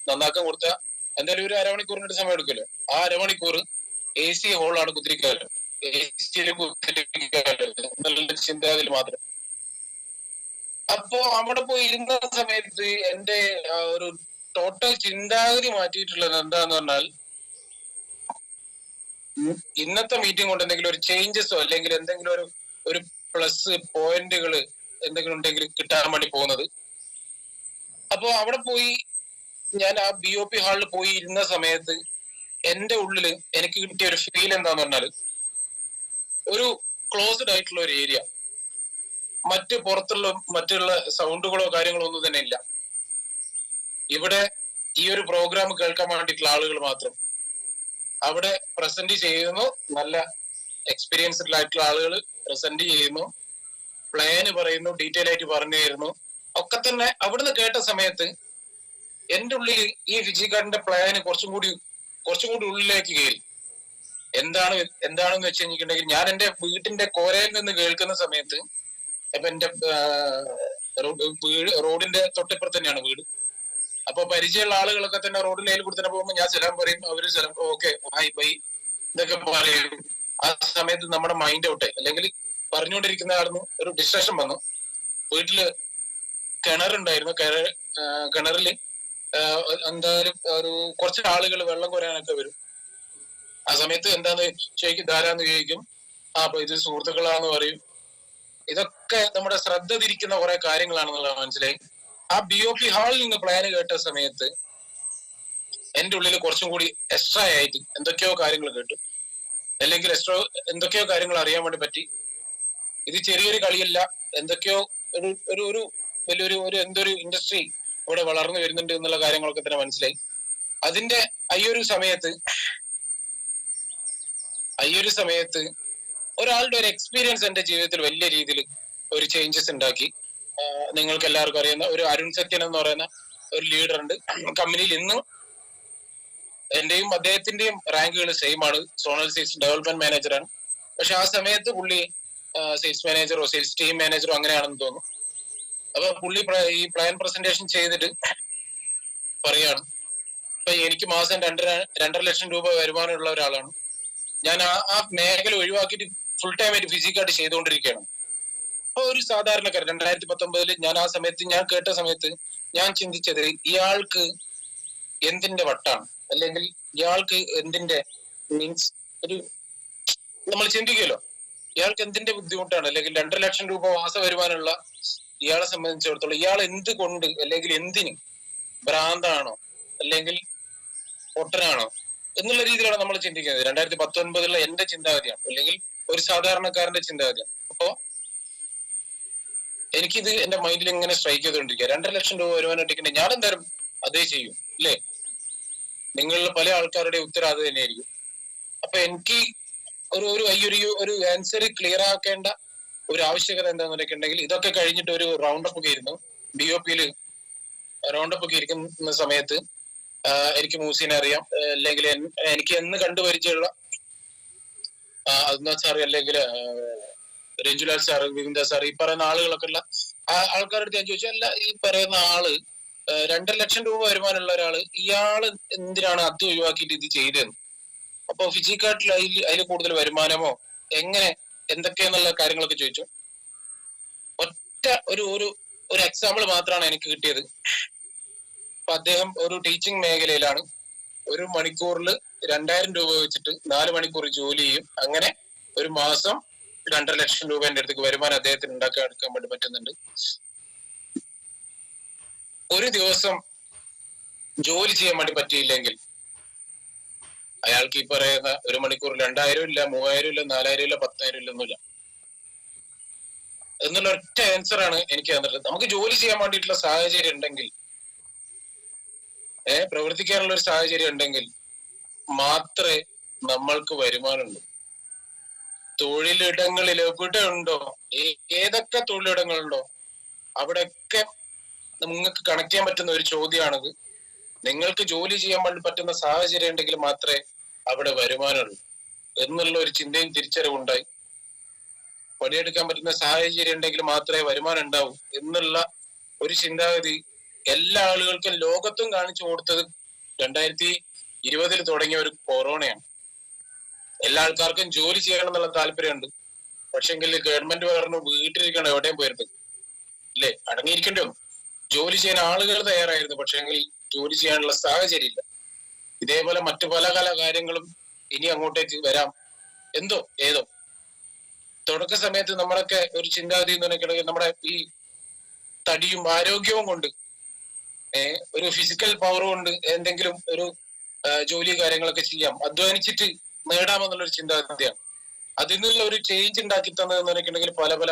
നന്നാക്കാൻ കൊടുത്ത എന്തായാലും ഒരു അരമണിക്കൂറിന്റെ സമയം എടുക്കുമല്ലോ. ആ അരമണിക്കൂർ AC ഹോളാണ് കുത്തിരിക്കാലോ, AC കുത്തിരിക്കാലോ എന്നുള്ള ചിന്താഗതി മാത്രം. അപ്പോ അവിടെ പോയി ഇരുന്ന സമയത്ത് എന്റെ ഒരു ടോട്ടൽ ചിന്താഗതി മാറ്റിയിട്ടുള്ളത് എന്താന്ന് പറഞ്ഞാൽ, ഇന്നത്തെ മീറ്റിംഗ് കൊണ്ട് എന്തെങ്കിലും ഒരു ചേഞ്ചസോ അല്ലെങ്കിൽ എന്തെങ്കിലും ഒരു പ്ലസ് പോയിന്റുകൾ എന്തെങ്കിലും ഉണ്ടെങ്കിൽ കിട്ടാൻ വേണ്ടി പോകുന്നത്. അപ്പോ അവിടെ പോയി ഞാൻ ആ BOP ഹാളിൽ പോയി ഇരുന്ന സമയത്ത് എന്റെ ഉള്ളില് എനിക്ക് കിട്ടിയ ഒരു ഫീൽ എന്താന്ന് പറഞ്ഞാല്, ഒരു ക്ലോസ്ഡ് ആയിട്ടുള്ള ഒരു ഏരിയ, മറ്റുള്ള സൗണ്ടുകളോ കാര്യങ്ങളോ ഒന്നും തന്നെ ഇല്ല. ഇവിടെ ഈ ഒരു പ്രോഗ്രാം കേൾക്കാൻ വേണ്ടിയിട്ടുള്ള ആളുകൾ മാത്രം. അവിടെ പ്രസന്റ് ചെയ്യുന്നു, നല്ല എക്സ്പീരിയൻസ്ഡ് ആയിട്ടുള്ള ആളുകൾ പ്രസന്റ് ചെയ്യുന്നു, പ്ലാന് പറയുന്നു, ഡീറ്റെയിൽ ആയിട്ട് പറഞ്ഞു തരുന്നു. ഒക്കെ തന്നെ അവിടുന്ന് കേട്ട സമയത്ത് എന്റെ ഉള്ളിൽ ഈ ഫിജിക്കാരന്റെ പ്ലാന് കുറച്ചും കൂടി ഉള്ളിലേക്ക് കയറി. എന്താണെന്ന് വെച്ച് കഴിഞ്ഞിട്ടുണ്ടെങ്കിൽ, ഞാൻ എന്റെ വീട്ടിന്റെ കോരയിൽ നിന്ന് കേൾക്കുന്ന സമയത്ത്, അപ്പൊ എന്റെ റോഡിന്റെ തൊട്ടിപ്പുറത്ത് തന്നെയാണ് വീട്. അപ്പൊ പരിചയമുള്ള ആളുകളൊക്കെ തന്നെ റോഡിന്റെ കയ്യിൽ കൊടുത്തിട്ട് പോകുമ്പോൾ ഞാൻ സലാം പറയും, അവര് സലാം ഓക്കെ ഹായ് ബൈ ഇതൊക്കെ പറയും. ആ സമയത്ത് നമ്മുടെ മൈൻഡ് ഔട്ട്, അല്ലെങ്കിൽ പറഞ്ഞുകൊണ്ടിരിക്കുന്ന ആളെന്ന് ഒരു ഡിസ്ട്രക്ഷൻ വന്നു. വീട്ടില് കിണറുണ്ടായിരുന്നു, കിണറില് എന്തായാലും ഒരു കുറച്ച് ആളുകൾ വെള്ളം കോരാനൊക്കെ വരും. ആ സമയത്ത് എന്താന്ന് ചോദിക്കും, ധാരാന്ന് ചോദിക്കും. അപ്പൊ ഇത് സുഹൃത്തുക്കളാന്ന് പറയും. ഇതൊക്കെ നമ്മുടെ ശ്രദ്ധ തിരിക്കുന്ന കുറെ കാര്യങ്ങളാണെന്നുള്ള മനസ്സിലായി. ആ BOP ഹാളിൽ നിന്ന് പ്ലാന് കേട്ട സമയത്ത് എന്റെ ഉള്ളിൽ കുറച്ചും കൂടി എക്സ്ട്രാ ആയിട്ട് എന്തൊക്കെയോ കാര്യങ്ങൾ കേട്ടു, അല്ലെങ്കിൽ എക്സ്ട്രാ എന്തൊക്കെയോ കാര്യങ്ങൾ അറിയാൻ വേണ്ടി പറ്റി. ഇത് ചെറിയൊരു കളിയല്ല, എന്തൊക്കെയോ ഒരു വലിയൊരു എന്തൊരു ഇൻഡസ്ട്രി ഇവിടെ വളർന്നു വരുന്നുണ്ട് എന്നുള്ള കാര്യങ്ങളൊക്കെ തന്നെ മനസ്സിലായി. അതിന്റെ ഈ ഒരു സമയത്ത് ഒരാളുടെ ഒരു എക്സ്പീരിയൻസ് എന്റെ ജീവിതത്തിൽ വലിയ രീതിയിൽ ഒരു ചേഞ്ചസ് ഉണ്ടാക്കി. നിങ്ങൾക്ക് എല്ലാവർക്കും അറിയുന്ന ഒരു അരുൺ സത്യൻ എന്ന് പറയുന്ന ഒരു ലീഡർ ഉണ്ട് കമ്പനിയിൽ. ഇന്നും എന്റെയും അദ്ദേഹത്തിന്റെയും റാങ്കുകൾ സെയിം ആണ്, സോണൽ സെയിൽസ് ഡെവലപ്മെന്റ് മാനേജറാണ്. പക്ഷെ ആ സമയത്ത് പുള്ളി സെയിൽസ് മാനേജറോ സെയിൽസ് ടീം മാനേജറോ അങ്ങനെയാണെന്ന് തോന്നുന്നു. അപ്പൊ പുള്ളി ഈ പ്ലാൻ പ്രസന്റേഷൻ ചെയ്തിട്ട് പറയാണ്, ഇപ്പൊ എനിക്ക് മാസം 2.5 ലക്ഷം രൂപ വരുമാനമുള്ള ഒരാളാണ് ഞാൻ. ആ മേഖല ഒഴിവാക്കിയിട്ട് ഫുൾ ടൈം ആയിട്ട് ഫിസിക്കായിട്ട് ചെയ്തുകൊണ്ടിരിക്കുകയാണ്. അപ്പൊ ഒരു സാധാരണക്കാരൻ 2019 ഞാൻ ആ സമയത്ത് ഞാൻ കേട്ട സമയത്ത് ഞാൻ ചിന്തിച്ചത്, ഇയാൾക്ക് എന്തിന്റെ വട്ടാണ്, അല്ലെങ്കിൽ ഇയാൾക്ക് എന്തിന്റെ മീൻസ് ഒരു നമ്മൾ ചിന്തിക്കുമല്ലോ, ഇയാൾക്ക് എന്തിന്റെ ബുദ്ധിമുട്ടാണ്, അല്ലെങ്കിൽ 2.5 ലക്ഷം രൂപ മാസ വരുമാനമുള്ള ഇയാളെ സംബന്ധിച്ചിടത്തോളം ഇയാൾ എന്തുകൊണ്ട്, അല്ലെങ്കിൽ എന്തിന് ഭ്രാന്താണോ അല്ലെങ്കിൽ പൊട്ടനാണോ എന്നുള്ള രീതിയിലാണ് നമ്മൾ ചിന്തിക്കുന്നത്. 2019 എന്റെ ചിന്താഗതിയാണ്, അല്ലെങ്കിൽ ഒരു സാധാരണക്കാരന്റെ ചിന്താഗതിയാണ്. അപ്പോ എനിക്കിത് എന്റെ മൈൻഡിൽ ഇങ്ങനെ സ്ട്രൈക്ക് ചെയ്തുകൊണ്ടിരിക്കുക. 2.5 ലക്ഷം രൂപ വരുമാനം ഇട്ടിട്ടുണ്ടെങ്കിൽ ഞാൻ എന്തായാലും അതേ ചെയ്യും, അല്ലേ? നിങ്ങളിൽ പല ആൾക്കാരുടെ ഉത്തരം അത് തന്നെയായിരിക്കും. അപ്പൊ എനിക്ക് ഒരു ആൻസർ ക്ലിയർ ആക്കേണ്ട ഒരു ആവശ്യകത എന്താന്ന് പറഞ്ഞിട്ടുണ്ടെങ്കിൽ, ഇതൊക്കെ കഴിഞ്ഞിട്ട് ഒരു റൗണ്ടപ്പ് ഒക്കെ ഇരുന്നു. BOPയിൽ റൗണ്ടപ്പ് ഒക്കെ ഇരിക്കുന്ന സമയത്ത് എനിക്ക് മൂസിനെ അറിയാം, അല്ലെങ്കിൽ എനിക്ക് എന്ന് കണ്ടുപരിചയമുള്ള അദ്നാഥ് സാറ്, അല്ലെങ്കിൽ രഞ്ജുലാൽ സാറ്, വിവിന്ദ സാർ, ഈ പറയുന്ന ആളുകളൊക്കെ ഉള്ള ആൾക്കാരുടെ ഞാൻ ചോദിച്ചാൽ, അല്ല ഈ പറയുന്ന ആള് 2.5 ലക്ഷം രൂപ വരുമാനമുള്ള ഒരാള്, ഇയാള് എന്തിനാണ് അത് ഒഴിവാക്കിയിട്ട് ഇത് ചെയ്തതെന്ന്. അപ്പൊ ഫിജിക്കാട്ടിൽ അതിൽ കൂടുതൽ വരുമാനമോ എങ്ങനെ എന്തൊക്കെയെന്നുള്ള കാര്യങ്ങളൊക്കെ ചോദിച്ചു. ഒറ്റ ഒരു എക്സാമ്പിൾ മാത്രമാണ് എനിക്ക് കിട്ടിയത്. അപ്പൊ അദ്ദേഹം ഒരു ടീച്ചിങ് മേഖലയിലാണ്. 1 മണിക്കൂറിൽ 2000 രൂപ വെച്ചിട്ട് 4 മണിക്കൂർ ജോലി ചെയ്യും. അങ്ങനെ ഒരു മാസം 2.5 ലക്ഷം രൂപ എന്റെ അടുത്തേക്ക് വരുമാനം അദ്ദേഹത്തിന് എടുക്കാൻ വേണ്ടി പറ്റുന്നുണ്ട്. ഒരു ദിവസം ജോലി ചെയ്യാൻ വേണ്ടി പറ്റിയില്ലെങ്കിൽ അയാൾക്ക് ഈ പറയുന്ന 1 മണിക്കൂർ 2000 ഇല്ല, 3000 ഇല്ല, 4000 ഇല്ല, 10,000 ഇല്ല, ഒന്നുമില്ല എന്നുള്ള ഒറ്റ ആൻസർ ആണ് എനിക്ക് തന്നിട്ടുള്ളത്. നമുക്ക് ജോലി ചെയ്യാൻ വേണ്ടിയിട്ടുള്ള സാഹചര്യം ഉണ്ടെങ്കിൽ, പ്രവർത്തിക്കാനുള്ള ഒരു സാഹചര്യം ഉണ്ടെങ്കിൽ മാത്രമേ നമ്മൾക്ക് വരുമാനമുള്ളൂ. തൊഴിലിടങ്ങളിൽ എവിടെ ഉണ്ടോ, ഏതൊക്കെ തൊഴിലിടങ്ങളുണ്ടോ അവിടെയൊക്കെ നിങ്ങൾക്ക് കണക്ട് ചെയ്യാൻ പറ്റുന്ന ഒരു ചോദ്യമാണത്. നിങ്ങൾക്ക് ജോലി ചെയ്യാൻ വേണ്ടി പറ്റുന്ന സാഹചര്യം ഉണ്ടെങ്കിൽ മാത്രമേ അവിടെ വരുമാനമുള്ളൂ എന്നുള്ള ഒരു ചിന്തയും തിരിച്ചറിവുണ്ടായി. പണിയെടുക്കാൻ പറ്റുന്ന സാഹചര്യം ഉണ്ടെങ്കിൽ മാത്രമേ വരുമാനം ഉണ്ടാവൂ എന്നുള്ള ഒരു ചിന്താഗതി എല്ലാ ആളുകൾക്കും ലോകത്തും കാണിച്ചു കൊടുത്തത് 2020 തുടങ്ങിയ ഒരു കൊറോണയാണ്. എല്ലാ ആൾക്കാർക്കും ജോലി ചെയ്യണം എന്നുള്ള താല്പര്യമുണ്ട്. പക്ഷെങ്കിൽ ഗവൺമെന്റ് പറഞ്ഞു വീട്ടിലിരിക്കണം, എവിടെയും പോയിരുന്നു ഇല്ലേ, അടങ്ങിയിരിക്കേണ്ടി വന്നു. ജോലി ചെയ്യാൻ ആളുകൾ തയ്യാറായിരുന്നു, പക്ഷെങ്കിൽ ജോലി ചെയ്യാനുള്ള സാഹചര്യം ഇല്ല. ഇതേപോലെ മറ്റു പല കാര്യങ്ങളും ഇനി അങ്ങോട്ടേക്ക് വരാം. എന്തോ ഏതോ തുടക്ക സമയത്ത് നമ്മളൊക്കെ ഒരു ചിന്താഗതി എന്ന് പറഞ്ഞിട്ടുണ്ടെങ്കിൽ നമ്മുടെ ഈ തടിയും ആരോഗ്യവും കൊണ്ട് ഒരു ഫിസിക്കൽ പവർ കൊണ്ട് എന്തെങ്കിലും ഒരു ജോലി കാര്യങ്ങളൊക്കെ ചെയ്യാം, അധ്വാനിച്ചിട്ട് നേടാമെന്നുള്ളൊരു ചിന്താഗതിയാണ്. അതിൽ നിന്നുള്ള ഒരു ചേഞ്ച് ഉണ്ടാക്കി തന്നതെന്ന് പറഞ്ഞിട്ടുണ്ടെങ്കിൽ പല പല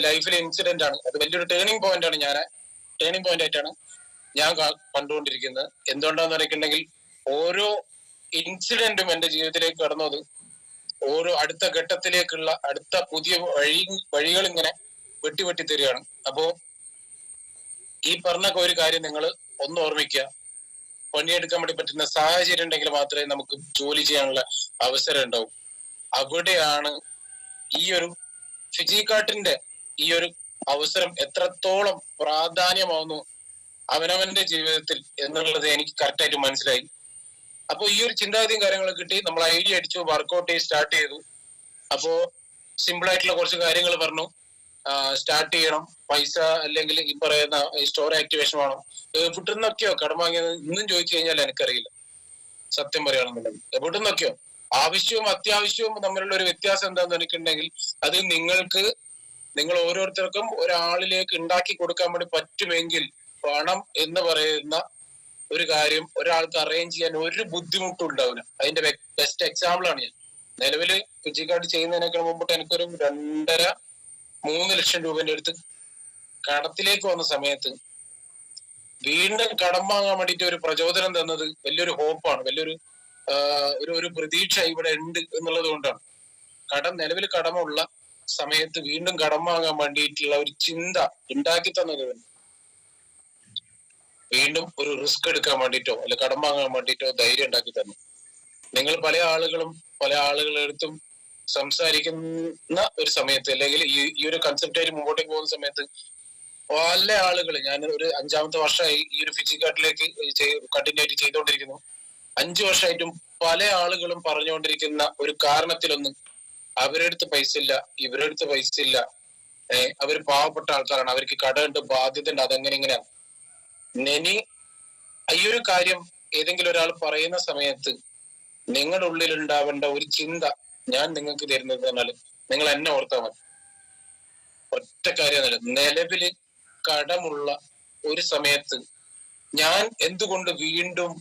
ലൈഫിലെ ഇൻസിഡന്റ് ആണ്. അത് വലിയൊരു ടേണിംഗ് പോയിന്റ് ആയിട്ടാണ് ഞാൻ കണ്ടുകൊണ്ടിരിക്കുന്നത്. എന്തുകൊണ്ടാന്ന് പറഞ്ഞിട്ടുണ്ടെങ്കിൽ ഓരോ ഇൻസിഡന്റും എന്റെ ജീവിതത്തിലേക്ക് കടന്നത് ഓരോ അടുത്ത ഘട്ടത്തിലേക്കുള്ള അടുത്ത പുതിയ വഴികൾ ഇങ്ങനെ വെട്ടി തരികയാണ്. അപ്പോ ഈ പറഞ്ഞ ഒരു കാര്യം നിങ്ങൾ ഒന്ന് ഓർമ്മിക്കുക, പണിയെടുക്കാൻ വേണ്ടി പറ്റുന്ന സാഹചര്യം ഉണ്ടെങ്കിൽ മാത്രമേ നമുക്ക് ജോലി ചെയ്യാനുള്ള അവസരം ഉണ്ടാവും. അവിടെയാണ് ഈ ഒരു ഫിജിക്കാട്ടിന്റെ ഈ ഒരു അവസരം എത്രത്തോളം പ്രാധാന്യമാവുന്നു അവനവന്റെ ജീവിതത്തിൽ എന്നുള്ളത് എനിക്ക് കറക്റ്റായിട്ട് മനസ്സിലായി. അപ്പൊ ഈ ഒരു ചിന്താഗതിയും കാര്യങ്ങളും കിട്ടി, നമ്മൾ ഐഡിയ അടിച്ചു, വർക്ക്ഔട്ട് സ്റ്റാർട്ട് ചെയ്തു. അപ്പോ സിമ്പിൾ ആയിട്ടുള്ള കുറച്ച് കാര്യങ്ങൾ പറഞ്ഞു. സ്റ്റാർട്ട് ചെയ്യണം, പൈസ അല്ലെങ്കിൽ ഈ പറയുന്ന സ്റ്റോർ ആക്ടിവേഷൻ വേണം. എവിടുന്നൊക്കെയോ കടം വാങ്ങിയത് ഇന്നും ചോദിച്ചു കഴിഞ്ഞാൽ എനിക്കറിയില്ല, സത്യം പറയുകയാണെന്നുണ്ടെങ്കിൽ. എവിടുന്നൊക്കെയോ. ആവശ്യവും അത്യാവശ്യവും തമ്മിലുള്ള ഒരു വ്യത്യാസം എന്താന്ന് പറഞ്ഞിട്ടുണ്ടെങ്കിൽ അത് നിങ്ങൾ ഓരോരുത്തർക്കും ഒരാളിലേക്ക് ഉണ്ടാക്കി കൊടുക്കാൻ വേണ്ടി പറ്റുമെങ്കിൽ പണം എന്ന് പറയുന്ന ഒരു കാര്യം ഒരാൾക്ക് അറേഞ്ച് ചെയ്യാൻ ഒരു ബുദ്ധിമുട്ടും ഉണ്ടാവില്ല. അതിന്റെ ബെസ്റ്റ് എക്സാമ്പിൾ ആണ് ഞാൻ. നിലവില് ഫിജിക്കാർഡ് ചെയ്യുന്നതിനേക്കാൾ മുമ്പിട്ട് എനിക്കൊരു 2.5-3 ലക്ഷം രൂപന്റെ അടുത്ത് കടത്തിലേക്ക് വന്ന സമയത്ത് വീണ്ടും കടം വാങ്ങാൻ വേണ്ടിയിട്ട് ഒരു പ്രചോദനം തന്നത് വലിയൊരു ഹോപ്പാണ്, വലിയൊരു ഒരു പ്രതീക്ഷ ഇവിടെ ഉണ്ട് എന്നുള്ളത് കൊണ്ടാണ്. നിലവിൽ കടമുള്ള സമയത്ത് വീണ്ടും കടം വാങ്ങാൻ വേണ്ടിയിട്ടുള്ള ഒരു ചിന്ത ഉണ്ടാക്കി തന്നത് വീണ്ടും ഒരു റിസ്ക് എടുക്കാൻ വേണ്ടിയിട്ടോ അല്ലെ കടം വാങ്ങാൻ വേണ്ടിയിട്ടോ ധൈര്യം ഉണ്ടാക്കി തന്നു. നിങ്ങൾ പല ആളുകളുടെ അടുത്തും സംസാരിക്കുന്ന ഒരു സമയത്ത് അല്ലെങ്കിൽ ഈ ഒരു കൺസെപ്റ്റായിട്ട് മുമ്പോട്ടേക്ക് പോകുന്ന സമയത്ത് പല ആളുകൾ, ഞാൻ ഒരു 5ാമത്തെ വർഷമായി ഈ ഒരു ഫിജിക്കാർഡിലേക്ക് കണ്ടിന്യൂ ആയിട്ട് ചെയ്തുകൊണ്ടിരിക്കുന്നു. 5 വർഷമായിട്ടും പല ആളുകളും പറഞ്ഞുകൊണ്ടിരിക്കുന്ന ഒരു കാരണത്തിലൊന്നും അവരുടെ അടുത്ത് പൈസ ഇല്ല, ഇവരുടെ അടുത്ത് പൈസ ഇല്ല, അവർ പാവപ്പെട്ട ആൾക്കാരാണ്, അവർക്ക് കടമുണ്ട്, ബാധ്യത ഉണ്ട്, അതെങ്ങനെ ഇങ്ങനെയാണ്. ഇനി ഈ ഒരു കാര്യം ഏതെങ്കിലും ഒരാൾ പറയുന്ന സമയത്ത് നിങ്ങളുടെ ഉള്ളിൽ ഉണ്ടാവേണ്ട ഒരു ചിന്ത ഞാൻ നിങ്ങൾക്ക് തരുന്നത് പറഞ്ഞാൽ നിങ്ങൾ എന്നെ ഓർത്താൽ മതി. ഒറ്റ കാര്യം, നിലവില് കടമുള്ള ഒരു സമയത്ത് ഞാൻ എന്തുകൊണ്ട് വീണ്ടും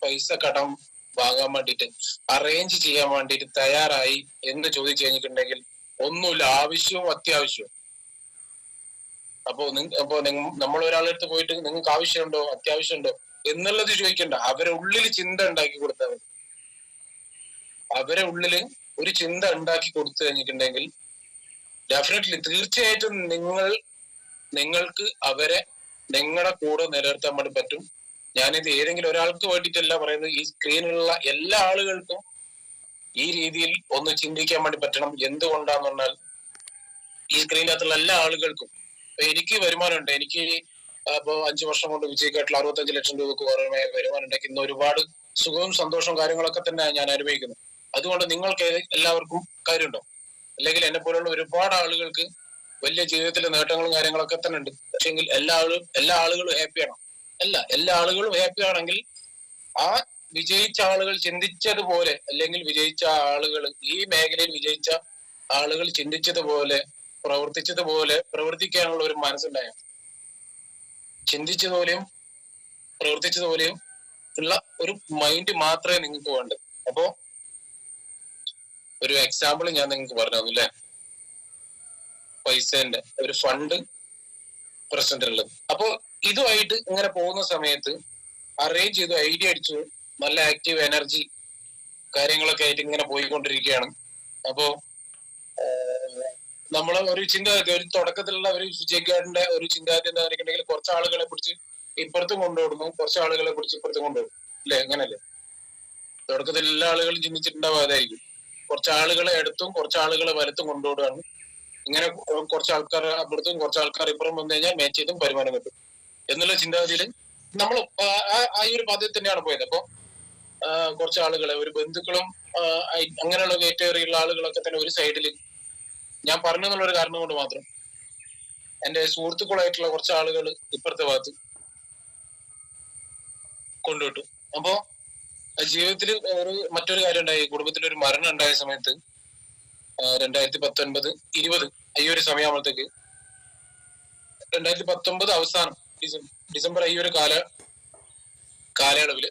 പൈസ കടം വാങ്ങാൻ വേണ്ടിയിട്ട് അറേഞ്ച് ചെയ്യാൻ വേണ്ടിയിട്ട് തയ്യാറായി എന്ന് ചോദിച്ചു കഴിഞ്ഞിട്ടുണ്ടെങ്കിൽ ഒന്നുമില്ല, ആവശ്യവും അത്യാവശ്യവും. അപ്പോ നമ്മൾ ഒരാളുടെ അടുത്ത് പോയിട്ട് നിങ്ങൾക്ക് ആവശ്യമുണ്ടോ അത്യാവശ്യമുണ്ടോ എന്നുള്ളത് ചോദിക്കണ്ട, അവരെ ഉള്ളിൽ ചിന്ത ഉണ്ടാക്കി കൊടുത്താൽ മതി. അവരെ ഉള്ളില് ഒരു ചിന്ത ഉണ്ടാക്കി കൊടുത്തു കഴിഞ്ഞിട്ടുണ്ടെങ്കിൽ ഡെഫിനറ്റ്ലി തീർച്ചയായിട്ടും നിങ്ങൾക്ക് അവരെ നിങ്ങളുടെ കൂടെ നിലനിർത്താൻ വേണ്ടി പറ്റും. ഞാനിത് ഏതെങ്കിലും ഒരാൾക്ക് വേണ്ടിയിട്ടല്ല പറയുന്നത്, ഈ സ്ക്രീനിലുള്ള എല്ലാ ആളുകൾക്കും ഈ രീതിയിൽ ഒന്ന് ചിന്തിക്കാൻ വേണ്ടി പറ്റണം. എന്തുകൊണ്ടാന്ന് പറഞ്ഞാൽ ഈ സ്ക്രീനിനകത്തുള്ള എല്ലാ ആളുകൾക്കും എനിക്ക് വരുമാനമുണ്ട്, എനിക്ക് ഇപ്പോ 5 വർഷം കൊണ്ട് വിജയിക്കായിട്ടുള്ള 65 ലക്ഷം രൂപക്ക് പുറമെ വരുമാനം ഉണ്ടാക്കി ഇന്ന് ഒരുപാട് സുഖവും സന്തോഷവും കാര്യങ്ങളൊക്കെ തന്നെ ഞാൻ അനുഭവിക്കുന്നു. അതുകൊണ്ട് നിങ്ങൾക്ക് എല്ലാവർക്കും കാര്യമുണ്ടോ? അല്ലെങ്കിൽ എന്നെ പോലുള്ള ഒരുപാട് ആളുകൾക്ക് വലിയ ജീവിതത്തിലെ നേട്ടങ്ങളും കാര്യങ്ങളൊക്കെ തന്നെ ഉണ്ട്. പക്ഷെങ്കിൽ എല്ലാ ആളുകളും ഹാപ്പിയാണോ? എല്ലാ ആളുകളും ഹാപ്പി ആണെങ്കിൽ ആ വിജയിച്ച ആളുകൾ ചിന്തിച്ചതുപോലെ അല്ലെങ്കിൽ വിജയിച്ച ആളുകൾ ഈ മേഖലയിൽ വിജയിച്ച ആളുകൾ ചിന്തിച്ചതുപോലെ പ്രവർത്തിക്കാനുള്ള ഒരു മനസ്സുണ്ടായ ചിന്തിച്ചതുപോലെയും പ്രവർത്തിച്ചതുപോലെയും ഉള്ള ഒരു മൈൻഡ് മാത്രമേ നിങ്ങൾക്ക് വേണ്ടത്. അപ്പോ ഒരു എക്സാമ്പിൾ ഞാൻ നിങ്ങൾക്ക് പറഞ്ഞു തന്നു അല്ലേ, പൈസേന്റെ ഒരു ഫണ്ട് പ്രസിഡന്റ് ഉള്ളത്. അപ്പോ ഇതുമായിട്ട് ഇങ്ങനെ പോകുന്ന സമയത്ത് അറേഞ്ച് ചെയ്തു, ഐഡിയ അടിച്ചു, നല്ല ആക്റ്റീവ് എനർജി കാര്യങ്ങളൊക്കെ ആയിട്ട് ഇങ്ങനെ പോയിക്കൊണ്ടിരിക്കുകയാണ്. അപ്പോ നമ്മളെ ഒരു ചിന്താഗതി, ഒരു തുടക്കത്തിലുള്ള ഒരു വിജയിക്കാരന്റെ ഒരു ചിന്താഗതി എന്താ പറഞ്ഞിട്ടുണ്ടെങ്കിൽ കുറച്ച് ആളുകളെ പിടിച്ച് ഇപ്പുറത്തും കൊണ്ടുപോകുന്നു, കുറച്ച് ആളുകളെ പിടിച്ച് ഇപ്പുറത്തും കൊണ്ടുപോകും അല്ലെ, അങ്ങനല്ലേ? തുടക്കത്തിൽ എല്ലാ ആളുകളും ചിന്തിച്ചിട്ടുണ്ടാവും അതായിരിക്കും. കുറച്ച് ആളുകളെ എടുത്തും കുറച്ച് ആളുകളെ വലത്തും കൊണ്ടുപോവുകയാണ്. ഇങ്ങനെ കുറച്ച് ആൾക്കാർ അപ്പുറത്തും കുറച്ച് ആൾക്കാർ ഇപ്പുറം വന്നു കഴിഞ്ഞാൽ മാച്ച് ചെയ്തും വരുമാനം കിട്ടും എന്നുള്ള ചിന്താഗതിയിൽ നമ്മൾ ആ ഒരു പദ്ധതി തന്നെയാണ് പോയത്. അപ്പൊ കുറച്ച് ആളുകളെ ഒരു ബന്ധുക്കളും അങ്ങനെയുള്ള കയറ്റേറിയുള്ള ആളുകളൊക്കെ തന്നെ ഒരു സൈഡിൽ ഞാൻ പറഞ്ഞു എന്നുള്ളൊരു കാരണം കൊണ്ട് മാത്രം എന്റെ സുഹൃത്തുക്കളായിട്ടുള്ള കുറച്ച് ആളുകൾ ഇപ്പുറത്തെ ഭാഗത്ത് കൊണ്ടുവിട്ടു. അപ്പോ ജീവിതത്തിൽ മറ്റൊരു കാര്യം ഉണ്ടായി. കുടുംബത്തിൽ ഒരു മരണം ഉണ്ടായ സമയത്ത് 2019, 20 ഈ ഒരു സമയമാകുമ്പോഴത്തേക്ക് 2019 അവസാനം ഡിസംബർ ഈ ഒരു കാലയളവില്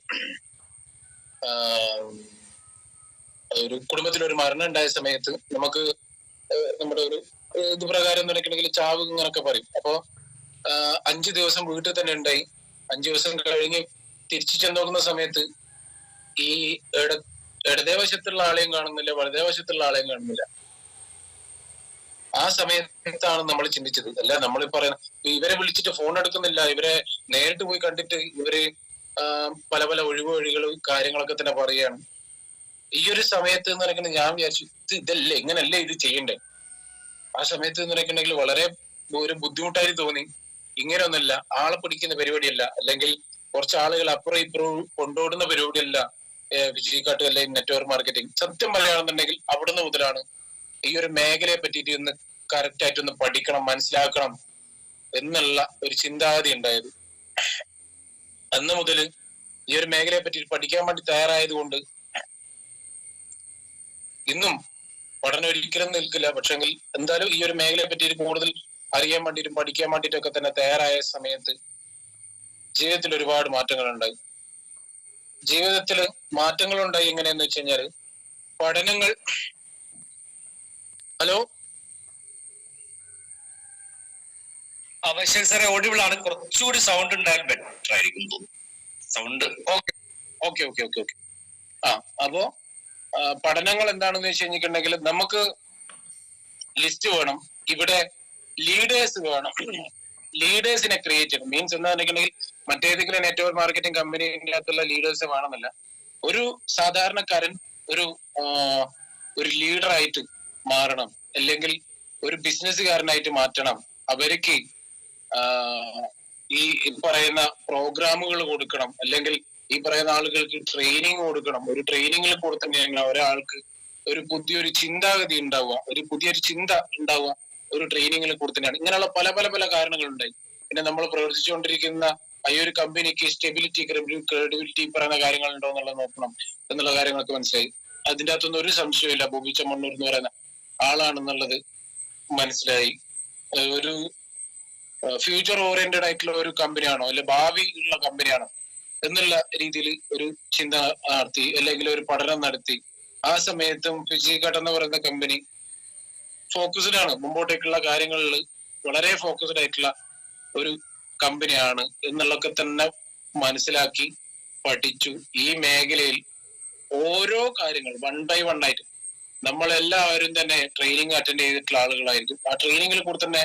ഒരു കുടുംബത്തിൽ ഒരു മരണം ഉണ്ടായ സമയത്ത് നമുക്ക് നമ്മുടെ ഒരു ഇത് പ്രകാരം നടക്കണമെങ്കിൽ ചാവ് ഇങ്ങനൊക്കെ പറയും. അപ്പോ 5 ദിവസം വീട്ടിൽ തന്നെ ഉണ്ടായി. 5 ദിവസം കഴിഞ്ഞ് തിരിച്ചു ചെന്നോക്കുന്ന സമയത്ത് ഈ ഇടതേ വശത്തുള്ള ആളെയും കാണുന്നില്ല, വലതേ വശത്തുള്ള ആളെയും കാണുന്നില്ല. ആ സമയത്താണ് നമ്മൾ ചിന്തിച്ചത്. അല്ല നമ്മൾ പറയുന്നത് ഇവരെ വിളിച്ചിട്ട് ഫോൺ എടുക്കുന്നില്ല, ഇവരെ നേരിട്ട് പോയി കണ്ടിട്ട് ഇവര് പല പല ഒഴിവുകൾ കാര്യങ്ങളൊക്കെ തന്നെ പറയുകയാണ്. ഈ ഒരു സമയത്ത് എന്ന് പറയുന്നത് ഞാൻ വിചാരിച്ചു ഇതല്ലേ ഇങ്ങനല്ലേ ഇത് ചെയ്യണ്ടേ. ആ സമയത്ത് എന്ന് പറയുന്നുണ്ടെങ്കിൽ വളരെ ഒരു ബുദ്ധിമുട്ടായി തോന്നി. ഇങ്ങനെയൊന്നുമല്ല, ആളെ പിടിക്കുന്ന പരിപാടിയല്ല, അല്ലെങ്കിൽ കുറച്ച് ആളുകൾ അപ്പുറം ഇപ്പുറം കൊണ്ടുപോടുന്ന പരിപാടിയല്ല വിജയിക്കാട്ട് അല്ലെങ്കിൽ നെറ്റ്വർക്ക് മാർക്കറ്റിംഗ്. സത്യം പറയുകയാണെന്നുണ്ടെങ്കിൽ അവിടുന്ന് മുതലാണ് ഈ ഒരു മേഖലയെ പറ്റിയിട്ട് ഒന്ന് കറക്റ്റ് ആയിട്ടൊന്ന് പഠിക്കണം, മനസ്സിലാക്കണം എന്നുള്ള ഒരു ചിന്താഗതി ഉണ്ടായത്. അന്ന് മുതൽ ഈ ഒരു മേഖലയെ പറ്റി പഠിക്കാൻ വേണ്ടി തയ്യാറായത് കൊണ്ട് ഇന്നും പഠനം ഒരിക്കലും നിൽക്കില്ല. പക്ഷെങ്കിൽ എന്തായാലും ഈ ഒരു മേഖലയെ പറ്റി കൂടുതൽ അറിയാൻ വേണ്ടിയിട്ടും പഠിക്കാൻ വേണ്ടിയിട്ടൊക്കെ തന്നെ തയ്യാറായ സമയത്ത് ജീവിതത്തിൽ ഒരുപാട് മാറ്റങ്ങൾ ഉണ്ടായി. ജീവിതത്തിൽ മാറ്റങ്ങൾ ഉണ്ടായി എങ്ങനെയെന്ന് വെച്ച് കഴിഞ്ഞാല് പഠനങ്ങൾ ഹലോ അവശ്യം സാറേ ഓഡിബിൾ ആണ്. കുറച്ചുകൂടി സൗണ്ട് ഉണ്ടായാൽ ബെറ്റർ ആയിരിക്കും തോന്നുന്നു. Sound okay. അപ്പോ പഠനങ്ങൾ എന്താണെന്ന് വെച്ച് കഴിഞ്ഞിട്ടുണ്ടെങ്കിൽ നമുക്ക് ലിസ്റ്റ് വേണം, ഇവിടെ ലീഡേഴ്സ് വേണം. ലീഡേഴ്സിനെ ക്രിയേറ്റ് ചെയ്യണം. മീൻസ് എന്താണെന്നുണ്ടെങ്കിൽ മറ്റേതെങ്കിലും നെറ്റ്വർക്ക് മാർക്കറ്റിംഗ് കമ്പനിയുടെ അകത്തുള്ള ലീഡേഴ്സ് വേണമെന്നില്ല. ഒരു സാധാരണക്കാരൻ ഒരു ലീഡറായിട്ട് മാറണം, അല്ലെങ്കിൽ ഒരു ബിസിനസ്സുകാരനായിട്ട് മാറ്റണം. അവർക്ക് ഈ പറയുന്ന പ്രോഗ്രാമുകൾ കൊടുക്കണം, അല്ലെങ്കിൽ ഈ പറയുന്ന ആളുകൾക്ക് ട്രെയിനിങ് കൊടുക്കണം. ഒരു ട്രെയിനിങ്ങിൽ കൂടെ തന്നെയാണ് ഒരാൾക്ക് ഒരു പുതിയൊരു ചിന്താഗതി ഉണ്ടാവുക, ഒരു പുതിയൊരു ചിന്ത ഉണ്ടാവുക ഒരു ട്രെയിനിങ്ങിൽ കൂടെ തന്നെയാണ്. ഇങ്ങനെയുള്ള പല പല പല കാരണങ്ങളുണ്ടായി. പിന്നെ നമ്മൾ പ്രവർത്തിച്ചുകൊണ്ടിരിക്കുന്ന ഈ ഒരു കമ്പനിക്ക് സ്റ്റെബിലിറ്റി, ക്രെഡിബിലിറ്റി പറയുന്ന കാര്യങ്ങൾ ഉണ്ടോ എന്നുള്ളത് നോക്കണം എന്നുള്ള കാര്യങ്ങളൊക്കെ മനസ്സിലായി. അതിൻ്റെ അകത്തൊന്നും ഒരു സംശയമില്ല, ബോബി ചെമ്മണ്ണൂർ എന്ന് പറയുന്ന ആളാണെന്നുള്ളത് മനസ്സിലായി. ഒരു ഫ്യൂച്ചർ ഓറിയന്റഡ് ആയിട്ടുള്ള ഒരു കമ്പനിയാണോ, അല്ലെ ഭാവി ഉള്ള കമ്പനിയാണോ എന്നുള്ള രീതിയിൽ ഒരു ചിന്ത നടത്തി, അല്ലെങ്കിൽ ഒരു പഠനം നടത്തി. ആ സമയത്തും ഫിജിക്കാട്ട് എന്ന് പറയുന്ന കമ്പനി ഫോക്കസ്ഡ് ആണ്, മുമ്പോട്ടേക്കുള്ള കാര്യങ്ങളിൽ വളരെ ഫോക്കസ്ഡ് ആയിട്ടുള്ള ഒരു കമ്പനിയാണ് എന്നുള്ളതൊക്കെ തന്നെ മനസ്സിലാക്കി പഠിച്ചു. ഈ മേഖലയിൽ ഓരോ കാര്യങ്ങൾ 1 by 1 ആയിട്ട് നമ്മളെല്ലാവരും തന്നെ ട്രെയിനിങ് അറ്റൻഡ് ചെയ്തിട്ടുള്ള ആളുകളായിരിക്കും. ആ ട്രെയിനിങ്ങിൽ കൂടെ തന്നെ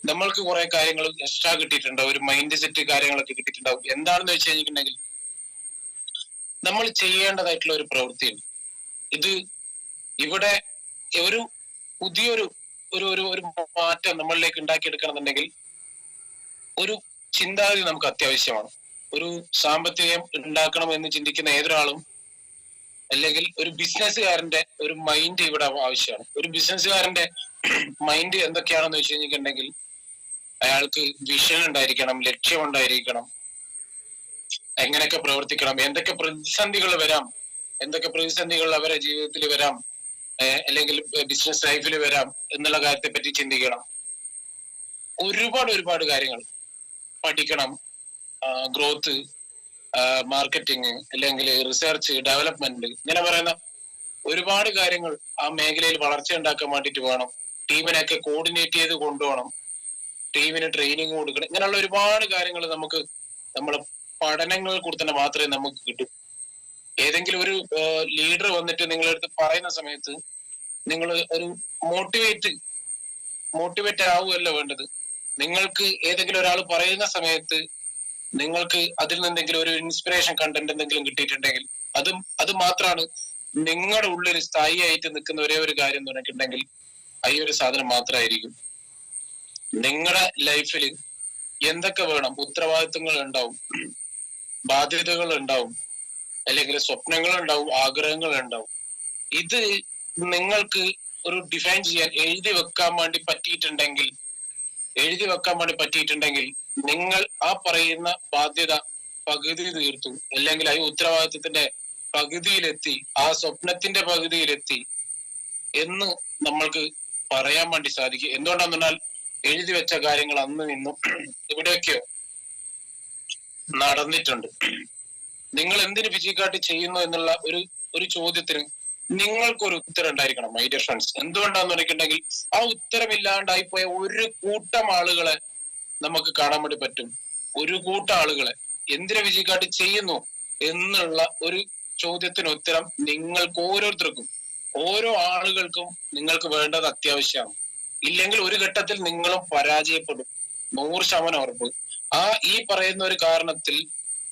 നമ്മൾക്ക് കുറെ കാര്യങ്ങൾ എക്സ്ട്രാ കിട്ടിയിട്ടുണ്ടാവും, ഒരു മൈൻഡ് സെറ്റ് കാര്യങ്ങളൊക്കെ കിട്ടിയിട്ടുണ്ടാവും. എന്താണെന്ന് വെച്ച് കഴിഞ്ഞിട്ടുണ്ടെങ്കിൽ നമ്മൾ ചെയ്യേണ്ടതായിട്ടുള്ള ഒരു പ്രവൃത്തിയാണ് ഇത്. ഇവിടെ ഒരു പുതിയൊരു ഒരു മാറ്റം നമ്മളിലേക്ക് ഉണ്ടാക്കിയെടുക്കണമെന്നുണ്ടെങ്കിൽ ഒരു ചിന്താഗതി നമുക്ക് അത്യാവശ്യമാണ്. ഒരു സാമ്പത്തികം ഉണ്ടാക്കണം എന്ന് ചിന്തിക്കുന്ന ഏതൊരാളും, അല്ലെങ്കിൽ ഒരു ബിസിനസ്സുകാരന്റെ ഒരു മൈൻഡ് ഇവിടെ ആവശ്യമാണ്. ഒരു ബിസിനസ്സുകാരന്റെ മൈൻഡ് എന്തൊക്കെയാണെന്ന് വെച്ച് കഴിഞ്ഞിട്ടുണ്ടെങ്കിൽ അയാൾക്ക് വിഷൻ ഉണ്ടായിരിക്കണം, ലക്ഷ്യം ഉണ്ടായിരിക്കണം, എങ്ങനെയൊക്കെ പ്രവർത്തിക്കണം, എന്തൊക്കെ പ്രതിസന്ധികൾ വരാം, എന്തൊക്കെ പ്രതിസന്ധികൾ അവരുടെ ജീവിതത്തിൽ വരാം, അല്ലെങ്കിൽ ബിസിനസ് ലൈഫിൽ വരാം എന്നുള്ള കാര്യത്തെ പറ്റി ചിന്തിക്കണം. ഒരുപാട് കാര്യങ്ങൾ പഠിക്കണം. ഗ്രോത്ത്, മാർക്കറ്റിംഗ്, അല്ലെങ്കിൽ റിസർച്ച്, ഡെവലപ്മെന്റ്, ഇങ്ങനെ പറയുന്ന ഒരുപാട് കാര്യങ്ങൾ ആ മേഖലയിൽ വളർച്ച ഉണ്ടാക്കാൻ വേണ്ടിയിട്ട് വേണം. ടീമിനെയൊക്കെ കോർഡിനേറ്റ് ചെയ്ത് കൊണ്ടുപോകണം, ടീമിന് ട്രെയിനിങ് കൊടുക്കണം. ഇങ്ങനെയുള്ള ഒരുപാട് കാര്യങ്ങൾ നമുക്ക് നമ്മളെ പഠനങ്ങളിൽ കൂടി തന്നെ മാത്രമേ നമുക്ക് കിട്ടൂ. ഏതെങ്കിലും ഒരു ലീഡർ വന്നിട്ട് നിങ്ങളുടെ അടുത്ത് പറയുന്ന സമയത്ത് നിങ്ങൾ ഒരു മോട്ടിവേറ്റ് ആവുകയല്ല വേണ്ടത്. നിങ്ങൾക്ക് ഏതെങ്കിലും ഒരാൾ പറയുന്ന സമയത്ത് നിങ്ങൾക്ക് അതിൽ നിന്നെങ്കിലും ഒരു ഇൻസ്പിറേഷൻ കണ്ടന്റ് എന്തെങ്കിലും കിട്ടിയിട്ടുണ്ടെങ്കിൽ അത് മാത്രമാണ് നിങ്ങളുടെ ഉള്ളിൽ സ്ഥായിയായിട്ട് നിൽക്കുന്ന ഒരേ ഒരു കാര്യം എന്ന് പറഞ്ഞിട്ടുണ്ടെങ്കിൽ ഈ ഒരു സാധനം മാത്രമായിരിക്കും. നിങ്ങളുടെ ലൈഫിൽ എന്തൊക്കെ വേണം, ഉത്തരവാദിത്വങ്ങൾ ഉണ്ടാവും, ബാധ്യതകൾ ഉണ്ടാവും, അല്ലെങ്കിൽ സ്വപ്നങ്ങൾ ഉണ്ടാവും, ആഗ്രഹങ്ങൾ ഉണ്ടാവും. ഇത് നിങ്ങൾക്ക് ഒരു ഡിഫൈൻ ചെയ്യാൻ എഴുതി വെക്കാൻ വേണ്ടി പറ്റിയിട്ടുണ്ടെങ്കിൽ നിങ്ങൾ ആ പറയുന്ന ബാധ്യത പകുതി തീർത്തു, അല്ലെങ്കിൽ ആ ഉത്തരവാദിത്വത്തിന്റെ പകുതിയിലെത്തി, ആ സ്വപ്നത്തിന്റെ പകുതിയിലെത്തി എന്ന് നമ്മൾക്ക് പറയാൻ വേണ്ടി സാധിക്കും. എന്തുകൊണ്ടാന്ന് പറഞ്ഞാൽ എഴുതി വെച്ച കാര്യങ്ങൾ അന്ന് നിന്നും എവിടെയൊക്കെയോ നടന്നിട്ടുണ്ട്. നിങ്ങൾ എന്തിന് ഫിസിക്കാട്ടി ചെയ്യുന്നു എന്നുള്ള ഒരു ചോദ്യത്തിന് നിങ്ങൾക്കൊരു ഉത്തരം ഉണ്ടായിരിക്കണം മൈ ഡിയർ ഫ്രണ്ട്സ്. എന്തുകൊണ്ടാന്ന് പറഞ്ഞിട്ടുണ്ടെങ്കിൽ ആ ഉത്തരമില്ലാണ്ടായി പോയ ഒരു കൂട്ടം ആളുകളെ നമുക്ക് കാണാൻ വേണ്ടി പറ്റും. ഒരു കൂട്ടം ആളുകളെ എന്തിനു ഫിസിക്കാട്ടി ചെയ്യുന്നു എന്നുള്ള ഒരു ചോദ്യത്തിന് ഉത്തരം നിങ്ങൾക്ക് ഓരോരുത്തർക്കും, ഓരോ ആളുകൾക്കും നിങ്ങൾക്ക് വേണ്ടത് അത്യാവശ്യമാണ്. ഇല്ലെങ്കിൽ ഒരു ഘട്ടത്തിൽ നിങ്ങളും പരാജയപ്പെടും, 100% ഉറപ്പ്. ഈ പറയുന്ന ഒരു കാരണത്തിൽ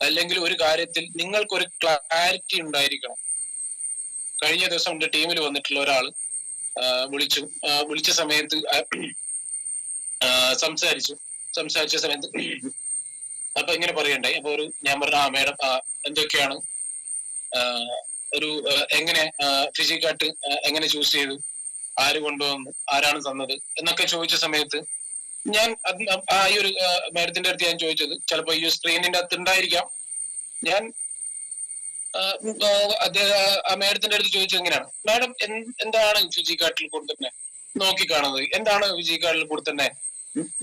അല്ലെങ്കിൽ ഒരു കാര്യത്തിൽ നിങ്ങൾക്കൊരു ക്ലാരിറ്റി ഉണ്ടായിരിക്കണം. കഴിഞ്ഞ ദിവസം എന്റെ ടീമിൽ വന്നിട്ടുള്ള ഒരാൾ വിളിച്ച സമയത്ത് സംസാരിച്ച സമയത്ത് അപ്പൊ ഇങ്ങനെ പറയണ്ടായി. അപ്പൊ ഞാൻ പറഞ്ഞ മേഡം എന്തൊക്കെയാണ് എങ്ങനെ ഫിസിക്കാട്ട് എങ്ങനെ ചൂസ് ചെയ്തു, ആര് കൊണ്ടുവന്നു, ആരാണ് തന്നത് എന്നൊക്കെ ചോദിച്ച സമയത്ത് ഞാൻ ഈ ഒരു മേഡത്തിന്റെ അടുത്ത് ഞാൻ ചോദിച്ചത്, ചിലപ്പോ ഈ സ്ക്രീനിന്റെ അകത്ത് ഉണ്ടായിരിക്കാം, ഞാൻ ആ മേഡത്തിന്റെ അടുത്ത് ചോദിച്ചത് എങ്ങനെയാണ്, മേഡം എന്താണ് ഫിസിക്കാട്ടിൽ കൂടെ തന്നെ നോക്കി കാണുന്നത്, എന്താണ് ഫിസിക്കാട്ടിൽ കൂടെ തന്നെ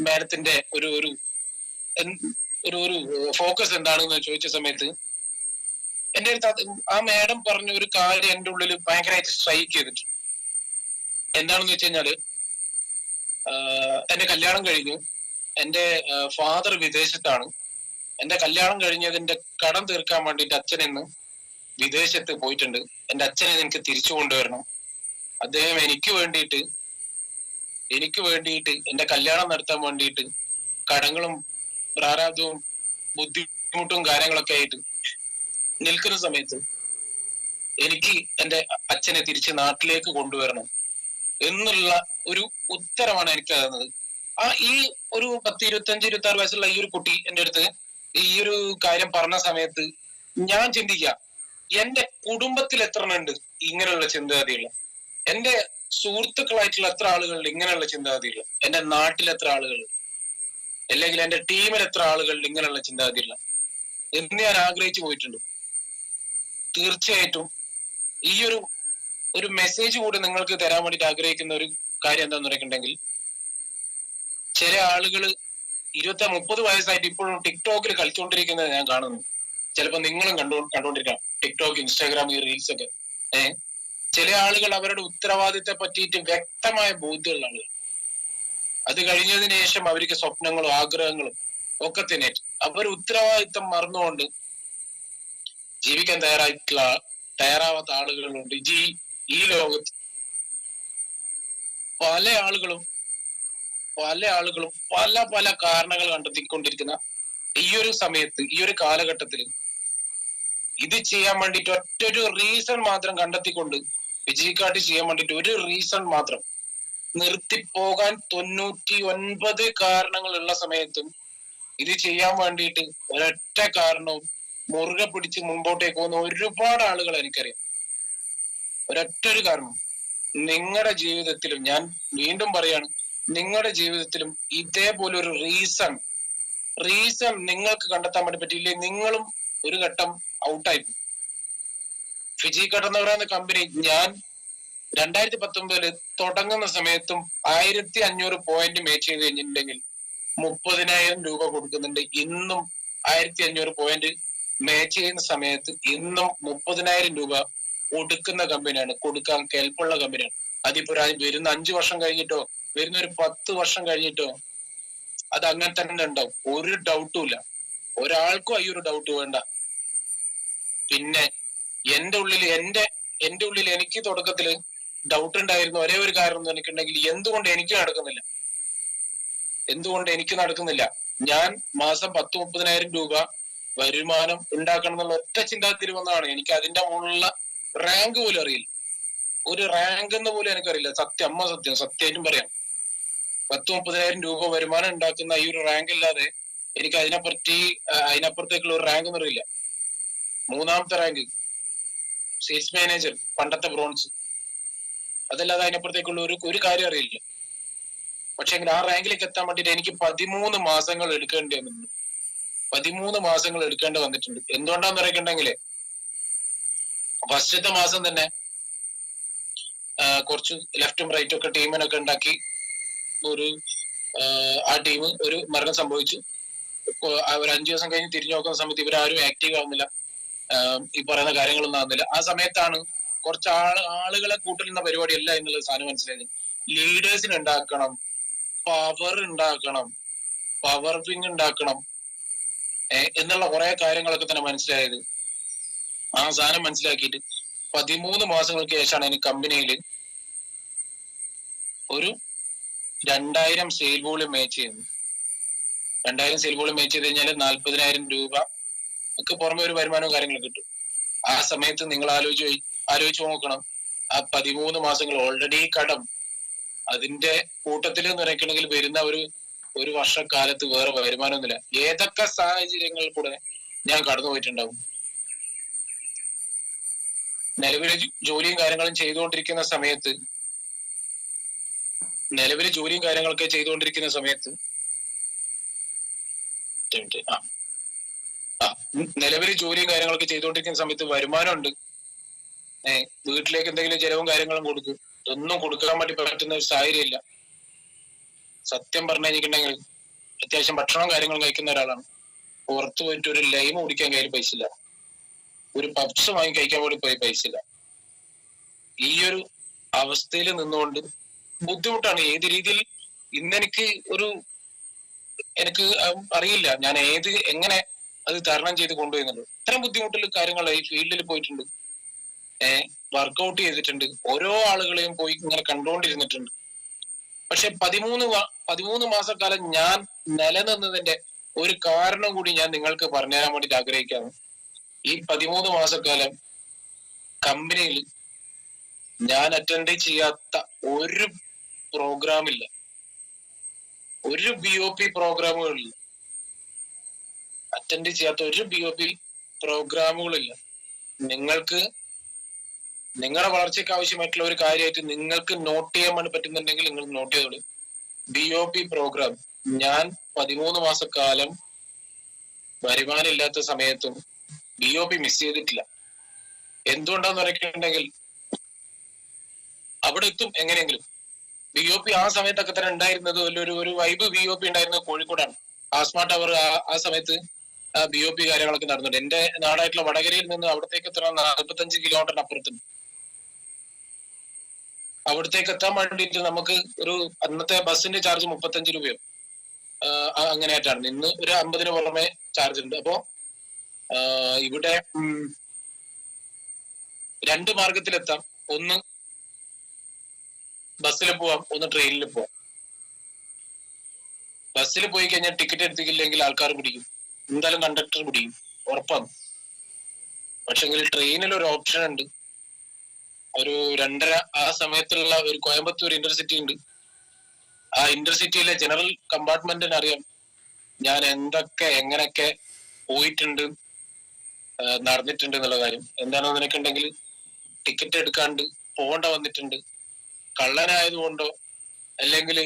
മേഡത്തിന്റെ ഒരു ഫോക്കസ് എന്താണെന്ന് ചോദിച്ച സമയത്ത് എന്റെ അടുത്ത് ആ മേഡം പറഞ്ഞ ഒരു കാര്യം എന്റെ ഉള്ളിൽ ഭയങ്കരമായിട്ട് സ്ട്രൈക്ക് ചെയ്തിട്ടുണ്ട്. എന്താണെന്ന് വെച്ച് കഴിഞ്ഞാല്, എന്റെ കല്യാണം കഴിഞ്ഞു, എന്റെ ഫാദർ വിദേശത്താണ്. എന്റെ കല്യാണം കഴിഞ്ഞതിന്റെ കടം തീർക്കാൻ വേണ്ടിയിട്ട് അച്ഛൻ ഇന്ന് വിദേശത്ത് പോയിട്ടുണ്ട്. എന്റെ അച്ഛനെ എനിക്ക് തിരിച്ചു കൊണ്ടുവരണം. അദ്ദേഹം എനിക്ക് വേണ്ടിയിട്ട് എന്റെ കല്യാണം നടത്താൻ വേണ്ടിയിട്ട് കടങ്ങളും പ്രാരാബ്ദവും ബുദ്ധിമുട്ടും കാര്യങ്ങളൊക്കെ ആയിട്ട് നിൽക്കുന്ന സമയത്ത് എനിക്ക് എന്റെ അച്ഛനെ തിരിച്ച് നാട്ടിലേക്ക് കൊണ്ടുവരണം എന്നുള്ള ഒരു ഉത്തരമാണ് എനിക്ക് തന്നത്. ഈ ഒരു 10, 25, 26 വയസ്സുള്ള ഈ ഒരു കുട്ടി എന്റെ അടുത്ത് ഈ ഒരു കാര്യം പറഞ്ഞ സമയത്ത് ഞാൻ ചിന്തിക്കുക, എന്റെ കുടുംബത്തിൽ എത്ര ഉണ്ട് ഇങ്ങനെയുള്ള ചിന്താഗതിയുള്ള, എന്റെ സുഹൃത്തുക്കളായിട്ടുള്ള എത്ര ആളുകളുണ്ട് ഇങ്ങനെയുള്ള ചിന്താഗതിയുള്ള, എന്റെ നാട്ടിൽ എത്ര ആളുകൾ, അല്ലെങ്കിൽ എന്റെ ടീമിൽ എത്ര ആളുകൾ ഇങ്ങനെയുള്ള ചിന്താഗതിയുള്ള എന്ന് ഞാൻ ആഗ്രഹിച്ചു പോയിട്ടുണ്ട്. തീർച്ചയായിട്ടും ഈ ഒരു മെസ്സേജ് കൂടി നിങ്ങൾക്ക് തരാൻ വേണ്ടിയിട്ട് ആഗ്രഹിക്കുന്ന ഒരു കാര്യം എന്താന്ന് പറഞ്ഞിട്ടുണ്ടെങ്കിൽ, ചില ആളുകൾ 20-30 വയസ്സായിട്ട് ഇപ്പോഴും ടിക്ടോക്കിൽ കളിച്ചുകൊണ്ടിരിക്കുന്നത് ഞാൻ കാണുന്നു. ചിലപ്പോൾ നിങ്ങളും കണ്ടുകൊണ്ടിരിക്കണം ടിക്ടോക്ക്, ഇൻസ്റ്റാഗ്രാം, ഈ റീൽസ് ഒക്കെ. ചില ആളുകൾ അവരുടെ ഉത്തരവാദിത്തത്തെ പറ്റിയിട്ട് വ്യക്തമായ ബോധ്യമുള്ള ആളുകൾ, അത് കഴിഞ്ഞതിന് ശേഷം അവർക്ക് സ്വപ്നങ്ങളും ആഗ്രഹങ്ങളും ഒക്കെ തന്നെ അവർ ഉത്തരവാദിത്തം മറന്നുകൊണ്ട് ജീവിക്കാൻ തയ്യാറാവാത്ത ആളുകളുണ്ട് ഈ ലോകത്ത്. പല ആളുകളും പല കാരണങ്ങൾ കണ്ടെത്തിക്കൊണ്ടിരിക്കുന്ന ഈ ഒരു സമയത്ത്, ഈ ഒരു കാലഘട്ടത്തിൽ ഇത് ചെയ്യാൻ വേണ്ടിയിട്ട് ഒറ്റൊരു റീസൺ മാത്രം കണ്ടെത്തിക്കൊണ്ട് വിജയിക്കാട്ടി ചെയ്യാൻ വേണ്ടിയിട്ട് ഒരു റീസൺ മാത്രം നിർത്തിപ്പോകാൻ 99 കാരണങ്ങളുള്ള സമയത്തും ഇത് ചെയ്യാൻ വേണ്ടിയിട്ട് ഒരൊറ്റ കാരണവും മുറുകെ പിടിച്ച് മുമ്പോട്ടേക്ക് പോകുന്ന ഒരുപാട് ആളുകൾ എനിക്കറിയാം. ഒരൊറ്റൊരു കാരണം, നിങ്ങളുടെ ജീവിതത്തിലും, ഞാൻ വീണ്ടും പറയാണ്, നിങ്ങളുടെ ജീവിതത്തിലും ഇതേപോലെ ഒരു റീസൺ നിങ്ങൾക്ക് കണ്ടെത്താൻ വേണ്ടി പറ്റിയില്ലേ, നിങ്ങളും ഒരു ഘട്ടം ഔട്ടായി. ഫിജിക്കാട്ട് എന്ന് പറയുന്ന കമ്പനി ഞാൻ 2019 തുടങ്ങുന്ന സമയത്തും 1500 പോയിന്റ് മേച്ച് ചെയ്ത് കഴിഞ്ഞിട്ടുണ്ടെങ്കിൽ 30,000 രൂപ കൊടുക്കുന്നുണ്ട്. ഇന്നും 1500 പോയിന്റ് മാച്ച് ചെയ്യുന്ന സമയത്ത് ഇന്നും 30,000 രൂപ കൊടുക്കുന്ന കമ്പനിയാണ്, കൊടുക്കാൻ കെൽപ്പുള്ള കമ്പനിയാണ്. അതിപ്പോ വരുന്ന 5 വർഷം കഴിഞ്ഞിട്ടോ വരുന്ന ഒരു 10 വർഷം കഴിഞ്ഞിട്ടോ അത് അങ്ങനെ തന്നെ ഉണ്ടാവും, ഒരു ഡൗട്ടും ഇല്ല. ഒരാൾക്കും ഈ ഒരു ഡൗട്ട് വേണ്ട. പിന്നെ എന്റെ ഉള്ളിൽ എനിക്ക് തുടക്കത്തില് ഡൗട്ട് ഉണ്ടായിരുന്നു. ഒരേ ഒരു കാരണം എനിക്കുണ്ടെങ്കിൽ എന്തുകൊണ്ട് എനിക്ക് നടക്കുന്നില്ല. ഞാൻ മാസം 10-30,000 രൂപ വരുമാനം ഉണ്ടാക്കണം എന്നുള്ള ഒറ്റ ചിന്താഗതി വന്നതാണ്. എനിക്ക് അതിന്റെ മുകളിലുള്ള റാങ്ക് പോലും അറിയില്ല. ഒരു റാങ്ക് എന്ന് പോലും എനിക്കറിയില്ല. സത്യമായിട്ടും പറയാം. 10-30,000 രൂപ വരുമാനം ഉണ്ടാക്കുന്ന ഈ ഒരു റാങ്ക് ഇല്ലാതെ എനിക്ക് അതിനപ്പുറത്തേക്കുള്ള ഒരു റാങ്ക് എന്നറിയില്ല. 3ാമത്തെ റാങ്ക് സെയിൽസ് മാനേജർ, പണ്ടത്തെ ബ്രോൺസ്. അതല്ലാതെ അതിനപ്പുറത്തേക്കുള്ള ഒരു കാര്യം അറിയില്ല. പക്ഷെ ആ റാങ്കിലേക്ക് എത്താൻ വേണ്ടിയിട്ട് എനിക്ക് 13 മാസങ്ങൾ എടുക്കേണ്ടി വന്നിട്ടുണ്ട്. 13 മാസങ്ങൾ എടുക്കേണ്ടി വന്നിട്ടുണ്ട്. എന്തുകൊണ്ടാന്ന് പറയുന്നുണ്ടെങ്കില് ഫസ്റ്റത്തെ മാസം തന്നെ കുറച്ച് ലെഫ്റ്റും റൈറ്റും ഒക്കെ ടീമിനൊക്കെ ഉണ്ടാക്കി ആ ടീം ഒരു മരണം സംഭവിച്ചു. ഒരു 5 ദിവസം കഴിഞ്ഞ് തിരിഞ്ഞു നോക്കുന്ന സമയത്ത് ഇവരാരും ആക്റ്റീവ് ആവുന്നില്ല, ഈ പറയുന്ന കാര്യങ്ങളൊന്നും ആവുന്നില്ല. ആ സമയത്താണ് കുറച്ച് ആളുകളെ കൂട്ടുന്ന പരിപാടി അല്ല എന്നുള്ള സാധനം മനസ്സിലായത്. ലീഡേഴ്സിന് ഉണ്ടാക്കണം, പവർ ഉണ്ടാക്കണം, പവർ വിങ് ഉണ്ടാക്കണം എന്നുള്ള കുറെ കാര്യങ്ങളൊക്കെ തന്നെ മനസ്സിലായത്. ആ സാധനം മനസ്സിലാക്കിയിട്ട് 13 മാസങ്ങൾക്ക് ശേഷമാണ് എനിക്ക് കമ്പനിയിൽ ഒരു 2000 സെയിൽ വോളിയം മാച്ച് ചെയ്യുന്നത്. 2000 സെയിൽ വോളിയം മാച്ച് ചെയ്ത് കഴിഞ്ഞാൽ 40,000 രൂപ ഒക്കെ പുറമെ ഒരു വരുമാനവും കാര്യങ്ങളും കിട്ടും. ആ സമയത്ത് നിങ്ങൾ ആലോചിച്ച് നോക്കണം, ആ 13 മാസങ്ങൾ ഓൾറെഡി കടം, അതിന്റെ കൂട്ടത്തിൽ നിറയ്ക്കണമെങ്കിൽ വരുന്ന ഒരു വർഷക്കാലത്ത് വേറെ വരുമാനമൊന്നുമില്ല. ഏതൊക്കെ സാഹചര്യങ്ങളിൽ കൂടെ ഞാൻ കടന്നു പോയിട്ടുണ്ടാവും. നിലവിലെ ജോലിയും കാര്യങ്ങളും ചെയ്തുകൊണ്ടിരിക്കുന്ന സമയത്ത് നിലവിലെ ജോലിയും കാര്യങ്ങളൊക്കെ ചെയ്തുകൊണ്ടിരിക്കുന്ന സമയത്ത് വരുമാനമുണ്ട്. വീട്ടിലേക്ക് എന്തെങ്കിലും ചെലവും കാര്യങ്ങളും കൊടുക്കും. ഇതൊന്നും കൊടുക്കാൻ വേണ്ടി പറ്റുന്ന ഒരു സാഹചര്യമില്ല. സത്യം പറഞ്ഞു കഴിഞ്ഞിട്ടുണ്ടെങ്കിൽ അത്യാവശ്യം ഭക്ഷണവും കാര്യങ്ങളും കഴിക്കുന്ന ഒരാളാണ്. പുറത്തു പോയിട്ട് ഒരു ലൈം കുടിക്കാൻ കയ്യിൽ പൈസ ഇല്ല, ഒരു പപ്സ് വാങ്ങി കഴിക്കാൻ വേണ്ടി പൈസ ഇല്ല. ഈ ഒരു അവസ്ഥയിൽ നിന്നുകൊണ്ട് ബുദ്ധിമുട്ടാണ്. ഏത് രീതിയിൽ എനിക്ക് അറിയില്ല ഞാൻ എങ്ങനെ അത് തരണം ചെയ്ത് കൊണ്ടുപോയിരുന്നുള്ളൂ. ഇത്തരം ബുദ്ധിമുട്ടുള്ള കാര്യങ്ങൾ ഈ ഫീൽഡിൽ പോയിട്ടുണ്ട്, വർക്ക്ഔട്ട് ചെയ്തിട്ടുണ്ട്, ഓരോ ആളുകളെയും പോയി ഇങ്ങനെ കണ്ടുകൊണ്ടിരുന്നിട്ടുണ്ട്. പക്ഷെ 13 മാസക്കാലം ഞാൻ നിലനിന്നതിന്റെ ഒരു കാരണം കൂടി ഞാൻ നിങ്ങൾക്ക് പറഞ്ഞുതരാൻ വേണ്ടിയിട്ട് ആഗ്രഹിക്കുകയാണ്. ഈ 13 മാസക്കാലം കമ്പനിയിൽ ഞാൻ അറ്റൻഡ് ചെയ്യാത്ത ഒരു പ്രോഗ്രാമില്ല, ഒരു BOP പ്രോഗ്രാമുകളില്ല, അറ്റൻഡ് ചെയ്യാത്ത ഒരു BOP പ്രോഗ്രാമുകളില്ല. നിങ്ങൾക്ക് നിങ്ങളുടെ വളർച്ചയ്ക്ക് ആവശ്യമായിട്ടുള്ള ഒരു കാര്യമായിട്ട് നിങ്ങൾക്ക് നോട്ട് ചെയ്യാൻ വേണ്ടി പറ്റുന്നുണ്ടെങ്കിൽ നിങ്ങൾ നോട്ട് ചെയ്തോളൂ. BOP പ്രോഗ്രാം ഞാൻ 13 മാസക്കാലം വരുമാനം ഇല്ലാത്ത സമയത്തും BOP മിസ് ചെയ്തിട്ടില്ല. എന്തുകൊണ്ടാന്ന് പറയുന്നുണ്ടെങ്കിൽ അവിടെ എത്തും എങ്ങനെയെങ്കിലും. BOP ആ സമയത്തൊക്കെ തന്നെ ഉണ്ടായിരുന്നത് ഒരു വൈബ് BOP ഉണ്ടായിരുന്നത് കോഴിക്കോടാണ്. ആസ്മ ടവർ ആ സമയത്ത് BOP കാര്യങ്ങളൊക്കെ നടന്നുണ്ട്. എന്റെ നാടായിട്ടുള്ള വടകരയിൽ നിന്ന് അവിടത്തേക്ക് എത്തണം 45 കിലോമീറ്ററിന് അപ്പുറത്തുണ്ട്. അവിടത്തേക്ക് എത്താൻ വേണ്ടിയിട്ട് നമുക്ക് അന്നത്തെ ബസ്സിന്റെ ചാർജ് 35 രൂപയോ അങ്ങനെയായിട്ടാണ്. ഇന്ന് ഒരു 50 പുറമെ ചാർജ് ഉണ്ട്. അപ്പോ ഇവിടെ 2 മാർഗത്തിലെത്താം. ഒന്ന് ബസ്സിൽ പോവാം, ഒന്ന് ട്രെയിനിൽ പോവാം. ബസ്സിൽ പോയി കഴിഞ്ഞാൽ ടിക്കറ്റ് എടുത്തില്ലെങ്കിൽ ആൾക്കാർ പിടിക്കും, എന്തായാലും കണ്ടക്ടർ പിടിക്കും, ഉറപ്പാണ്. പക്ഷെങ്കിൽ ട്രെയിനിൽ ഒരു ഓപ്ഷൻ ഉണ്ട്. ഒരു 2:30 ആ സമയത്തുള്ള ഒരു കോയമ്പത്തൂർ ഇന്റർസിറ്റി ഉണ്ട്. ആ ഇന്റർസിറ്റിയിലെ ജനറൽ കമ്പാർട്ട്മെന്റിന് അറിയാം ഞാൻ എങ്ങനെയൊക്കെ പോയിട്ടുണ്ട്, നടന്നിട്ടുണ്ട് എന്നുള്ള കാര്യം. എന്താണെന്ന് നിനക്കുണ്ടെങ്കിൽ ടിക്കറ്റ് എടുക്കാണ്ട് പോകേണ്ട വന്നിട്ടുണ്ട്. കള്ളനായതുകൊണ്ടോ അല്ലെങ്കിൽ